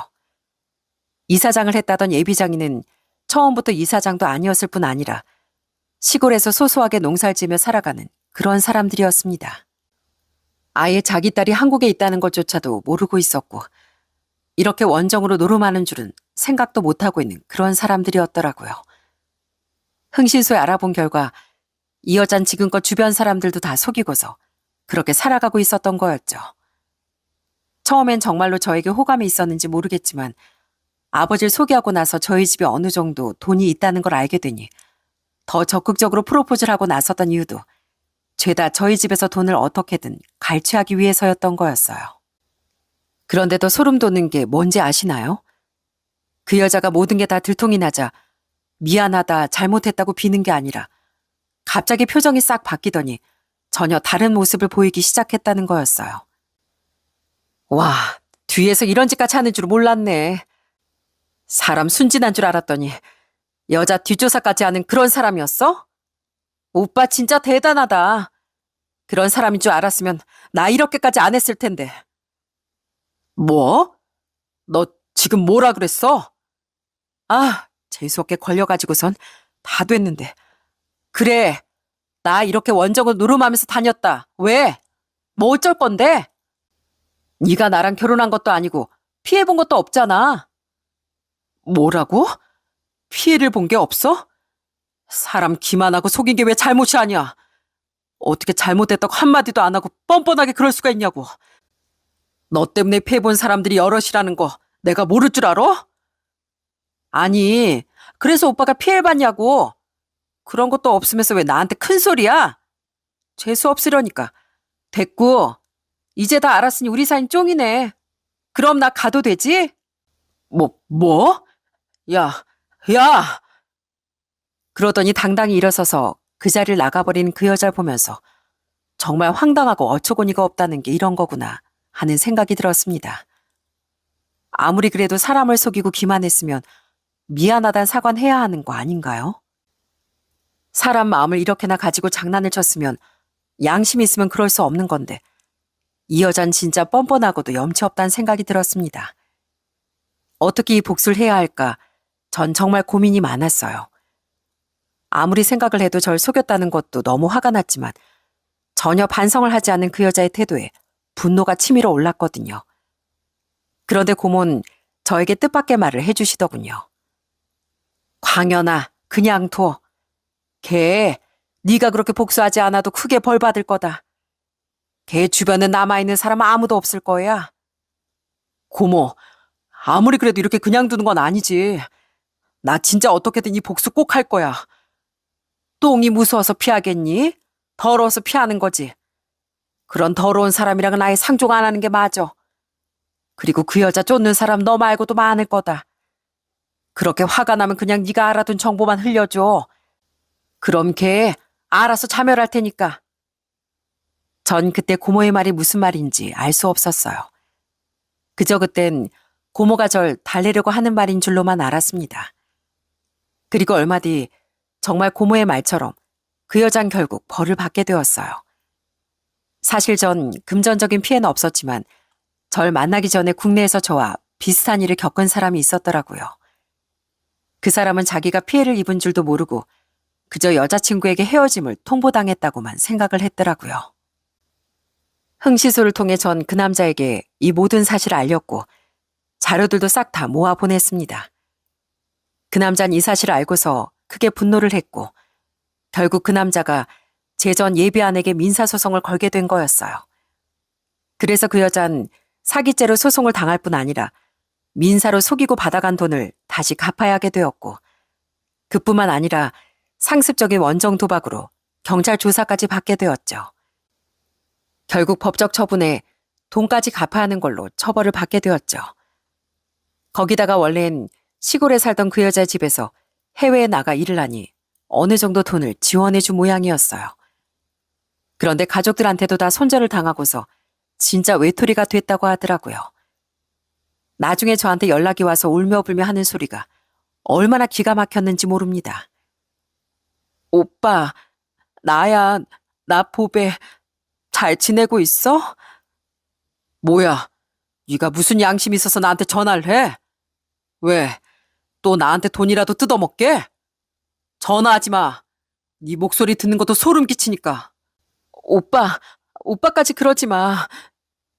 이사장을 했다던 예비장인은 처음부터 이사장도 아니었을 뿐 아니라 시골에서 소소하게 농사를 지며 살아가는 그런 사람들이었습니다. 아예 자기 딸이 한국에 있다는 것조차도 모르고 있었고 이렇게 원정으로 노름하는 줄은 생각도 못하고 있는 그런 사람들이었더라고요. 흥신소에 알아본 결과 이 여잔 지금껏 주변 사람들도 다 속이고서 그렇게 살아가고 있었던 거였죠. 처음엔 정말로 저에게 호감이 있었는지 모르겠지만 아버지를 소개하고 나서 저희 집에 어느 정도 돈이 있다는 걸 알게 되니 더 적극적으로 프로포즈를 하고 나섰던 이유도 죄다 저희 집에서 돈을 어떻게든 갈취하기 위해서였던 거였어요. 그런데도 소름 돋는 게 뭔지 아시나요? 그 여자가 모든 게 다 들통이 나자 미안하다, 잘못했다고 비는 게 아니라 갑자기 표정이 싹 바뀌더니 전혀 다른 모습을 보이기 시작했다는 거였어요. 와, 뒤에서 이런 짓까지 하는 줄 몰랐네. 사람 순진한 줄 알았더니 여자 뒷조사까지 하는 그런 사람이었어? 오빠 진짜 대단하다. 그런 사람인 줄 알았으면 나 이렇게까지 안 했을 텐데. 뭐? 너 지금 뭐라 그랬어? 아, 재수없게 걸려가지고선 다 됐는데. 그래, 나 이렇게 원정을 노름하면서 다녔다. 왜? 뭐 어쩔 건데? 네가 나랑 결혼한 것도 아니고 피해본 것도 없잖아. 뭐라고? 피해를 본 게 없어? 사람 기만하고 속인 게 왜 잘못이 아니야? 어떻게 잘못했다고 한마디도 안 하고 뻔뻔하게 그럴 수가 있냐고. 너 때문에 피해본 사람들이 여럿이라는 거 내가 모를 줄 알아? 아니, 그래서 오빠가 피해를 봤냐고. 그런 것도 없으면서 왜 나한테 큰 소리야? 재수 없으려니까. 됐고, 이제 다 알았으니 우리 사이는 쫑이네. 그럼 나 가도 되지? 뭐? 야, 야! 그러더니 당당히 일어서서 그 자리를 나가버린 그 여자를 보면서 정말 황당하고 어처구니가 없다는 게 이런 거구나 하는 생각이 들었습니다. 아무리 그래도 사람을 속이고 기만했으면 미안하단 사과는 해야 하는 거 아닌가요? 사람 마음을 이렇게나 가지고 장난을 쳤으면 양심이 있으면 그럴 수 없는 건데 이 여잔 진짜 뻔뻔하고도 염치 없다는 생각이 들었습니다. 어떻게 이 복수를 해야 할까? 전 정말 고민이 많았어요. 아무리 생각을 해도 절 속였다는 것도 너무 화가 났지만 전혀 반성을 하지 않는 그 여자의 태도에 분노가 치밀어 올랐거든요. 그런데 고모는 저에게 뜻밖의 말을 해주시더군요. 광연아, 그냥 둬. 걔 네가 그렇게 복수하지 않아도 크게 벌 받을 거다. 걔 주변에 남아있는 사람 아무도 없을 거야. 고모, 아무리 그래도 이렇게 그냥 두는 건 아니지. 나 진짜 어떻게든 이 복수 꼭 할 거야. 똥이 무서워서 피하겠니? 더러워서 피하는 거지. 그런 더러운 사람이랑은 아예 상종 안 하는 게 맞아. 그리고 그 여자 쫓는 사람 너 말고도 많을 거다. 그렇게 화가 나면 그냥 네가 알아둔 정보만 흘려줘. 그럼 걔 알아서 자멸할 테니까. 전 그때 고모의 말이 무슨 말인지 알 수 없었어요. 그저 그땐 고모가 절 달래려고 하는 말인 줄로만 알았습니다. 그리고 얼마 뒤 정말 고모의 말처럼 그 여잔 결국 벌을 받게 되었어요. 사실 전 금전적인 피해는 없었지만 절 만나기 전에 국내에서 저와 비슷한 일을 겪은 사람이 있었더라고요. 그 사람은 자기가 피해를 입은 줄도 모르고 그저 여자친구에게 헤어짐을 통보당했다고만 생각을 했더라고요. 흥시소를 통해 전 그 남자에게 이 모든 사실을 알렸고 자료들도 싹 다 모아 보냈습니다. 그 남자는 이 사실을 알고서 크게 분노를 했고 결국 그 남자가 제 전 예비 아내에게 민사소송을 걸게 된 거였어요. 그래서 그 여잔 사기죄로 소송을 당할 뿐 아니라 민사로 속이고 받아간 돈을 다시 갚아야 하게 되었고 그뿐만 아니라 상습적인 원정 도박으로 경찰 조사까지 받게 되었죠. 결국 법적 처분에 돈까지 갚아야 하는 걸로 처벌을 받게 되었죠. 거기다가 원래는 시골에 살던 그 여자의 집에서 해외에 나가 일을 하니 어느 정도 돈을 지원해준 모양이었어요. 그런데 가족들한테도 다 손절을 당하고서 진짜 외톨이가 됐다고 하더라고요. 나중에 저한테 연락이 와서 울며불며 하는 소리가 얼마나 기가 막혔는지 모릅니다. 오빠, 나야, 나 보배 잘 지내고 있어? 뭐야, 네가 무슨 양심 있어서 나한테 전화를 해? 왜, 또 나한테 돈이라도 뜯어먹게? 전화하지 마. 네 목소리 듣는 것도 소름 끼치니까. 오빠까지 그러지 마.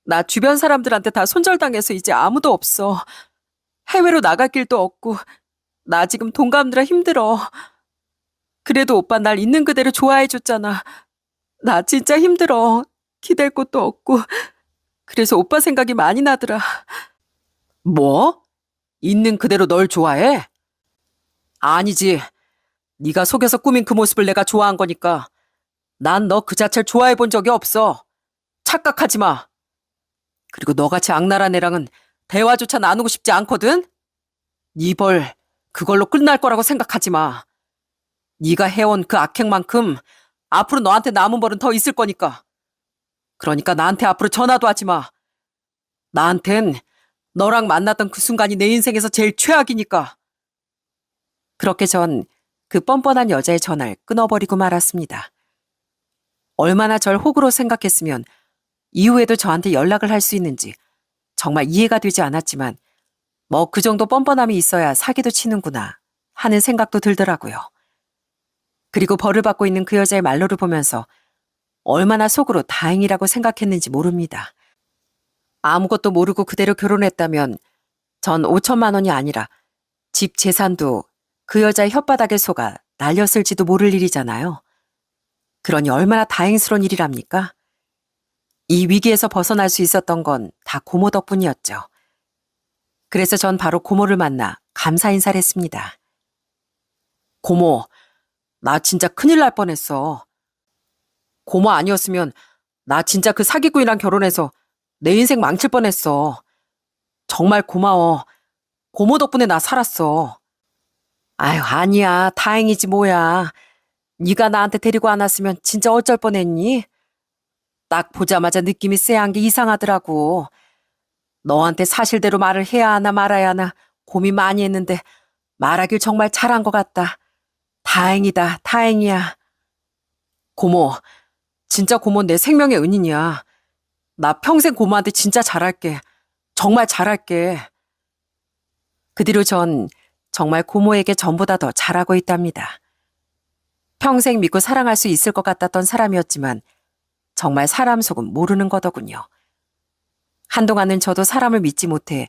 나 주변 사람들한테 다 손절당해서 이제 아무도 없어. 해외로 나갈 길도 없고 나 지금 돈 갚느라 힘들어. 그래도 오빠 날 있는 그대로 좋아해줬잖아. 나 진짜 힘들어. 기댈 곳도 없고. 그래서 오빠 생각이 많이 나더라. 뭐? 있는 그대로 널 좋아해? 아니지. 네가 속여서 꾸민 그 모습을 내가 좋아한 거니까. 난 너 그 자체를 좋아해 본 적이 없어. 착각하지 마. 그리고 너같이 악랄한 애랑은 대화조차 나누고 싶지 않거든? 네 벌 그걸로 끝날 거라고 생각하지 마. 네가 해온 그 악행만큼 앞으로 너한테 남은 벌은 더 있을 거니까. 그러니까 나한테 앞으로 전화도 하지 마. 나한텐 너랑 만났던 그 순간이 내 인생에서 제일 최악이니까. 그렇게 전 그 뻔뻔한 여자의 전화를 끊어버리고 말았습니다. 얼마나 절 호구로 생각했으면 이후에도 저한테 연락을 할 수 있는지 정말 이해가 되지 않았지만 뭐 그 정도 뻔뻔함이 있어야 사기도 치는구나 하는 생각도 들더라고요. 그리고 벌을 받고 있는 그 여자의 말로를 보면서 얼마나 속으로 다행이라고 생각했는지 모릅니다. 아무것도 모르고 그대로 결혼했다면 전 5천만 원이 아니라 집 재산도 그 여자의 혓바닥에 속아 날렸을지도 모를 일이잖아요. 그러니 얼마나 다행스러운 일이랍니까? 이 위기에서 벗어날 수 있었던 건 다 고모 덕분이었죠. 그래서 전 바로 고모를 만나 감사 인사를 했습니다. 고모, 나 진짜 큰일 날 뻔했어. 고모 아니었으면 나 진짜 그 사기꾼이랑 결혼해서 내 인생 망칠 뻔했어. 정말 고마워. 고모 덕분에 나 살았어. 아유, 아니야. 다행이지 뭐야. 네가 나한테 데리고 안 왔으면 진짜 어쩔 뻔했니? 딱 보자마자 느낌이 쎄한 게 이상하더라고. 너한테 사실대로 말을 해야 하나 말아야 하나 고민 많이 했는데 말하길 정말 잘한 것 같다. 다행이다. 다행이야. 고모, 진짜 고모 내 생명의 은인이야. 나 평생 고모한테 진짜 잘할게. 정말 잘할게. 그 뒤로 전 정말 고모에게 전보다 더 잘하고 있답니다. 평생 믿고 사랑할 수 있을 것 같았던 사람이었지만 정말 사람 속은 모르는 거더군요. 한동안은 저도 사람을 믿지 못해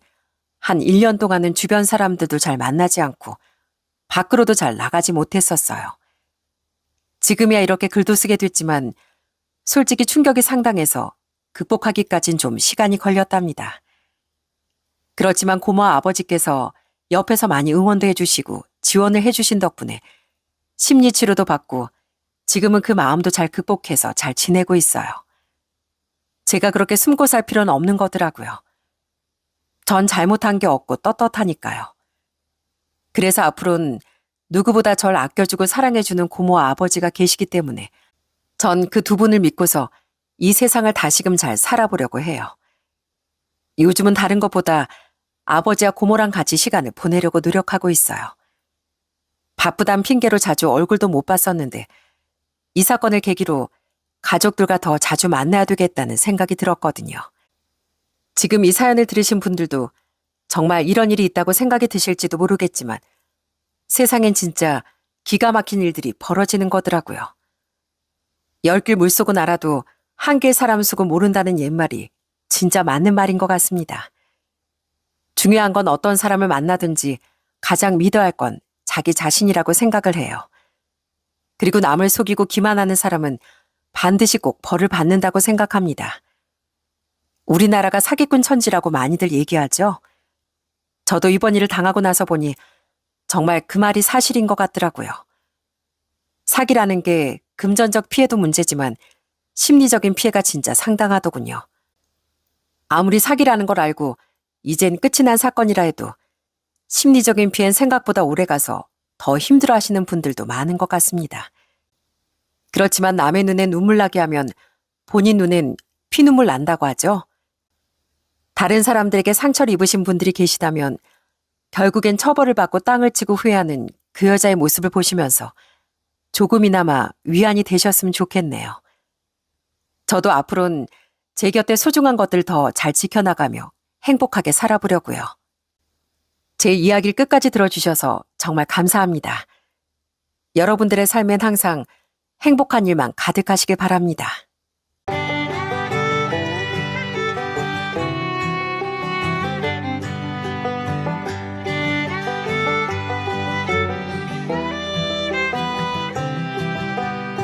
한 1년 동안은 주변 사람들도 잘 만나지 않고 밖으로도 잘 나가지 못했었어요. 지금이야 이렇게 글도 쓰게 됐지만 솔직히 충격이 상당해서 극복하기까진 좀 시간이 걸렸답니다. 그렇지만 고모 아버지께서 옆에서 많이 응원도 해주시고 지원을 해주신 덕분에 심리치료도 받고 지금은 그 마음도 잘 극복해서 잘 지내고 있어요. 제가 그렇게 숨고 살 필요는 없는 거더라고요. 전 잘못한 게 없고 떳떳하니까요. 그래서 앞으로는 누구보다 절 아껴주고 사랑해주는 고모와 아버지가 계시기 때문에 전 그 두 분을 믿고서 이 세상을 다시금 잘 살아보려고 해요. 요즘은 다른 것보다 아버지와 고모랑 같이 시간을 보내려고 노력하고 있어요. 바쁘단 핑계로 자주 얼굴도 못 봤었는데 이 사건을 계기로 가족들과 더 자주 만나야 되겠다는 생각이 들었거든요. 지금 이 사연을 들으신 분들도 정말 이런 일이 있다고 생각이 드실지도 모르겠지만 세상엔 진짜 기가 막힌 일들이 벌어지는 거더라고요. 열 길 물속은 알아도 한 길 사람 속은 모른다는 옛말이 진짜 맞는 말인 것 같습니다. 중요한 건 어떤 사람을 만나든지 가장 믿어야 할 건 자기 자신이라고 생각을 해요. 그리고 남을 속이고 기만하는 사람은 반드시 꼭 벌을 받는다고 생각합니다. 우리나라가 사기꾼 천지라고 많이들 얘기하죠. 저도 이번 일을 당하고 나서 보니 정말 그 말이 사실인 것 같더라고요. 사기라는 게 금전적 피해도 문제지만 심리적인 피해가 진짜 상당하더군요. 아무리 사기라는 걸 알고 이젠 끝이 난 사건이라 해도 심리적인 피해는 생각보다 오래가서 더 힘들어하시는 분들도 많은 것 같습니다. 그렇지만 남의 눈에 눈물 나게 하면 본인 눈엔 피눈물 난다고 하죠. 다른 사람들에게 상처를 입으신 분들이 계시다면 결국엔 처벌을 받고 땅을 치고 후회하는 그 여자의 모습을 보시면서 조금이나마 위안이 되셨으면 좋겠네요. 저도 앞으로는 제 곁에 소중한 것들 더 잘 지켜나가며 행복하게 살아보려고요. 제 이야기를 끝까지 들어주셔서 정말 감사합니다. 여러분들의 삶엔 항상 행복한 일만 가득하시길 바랍니다.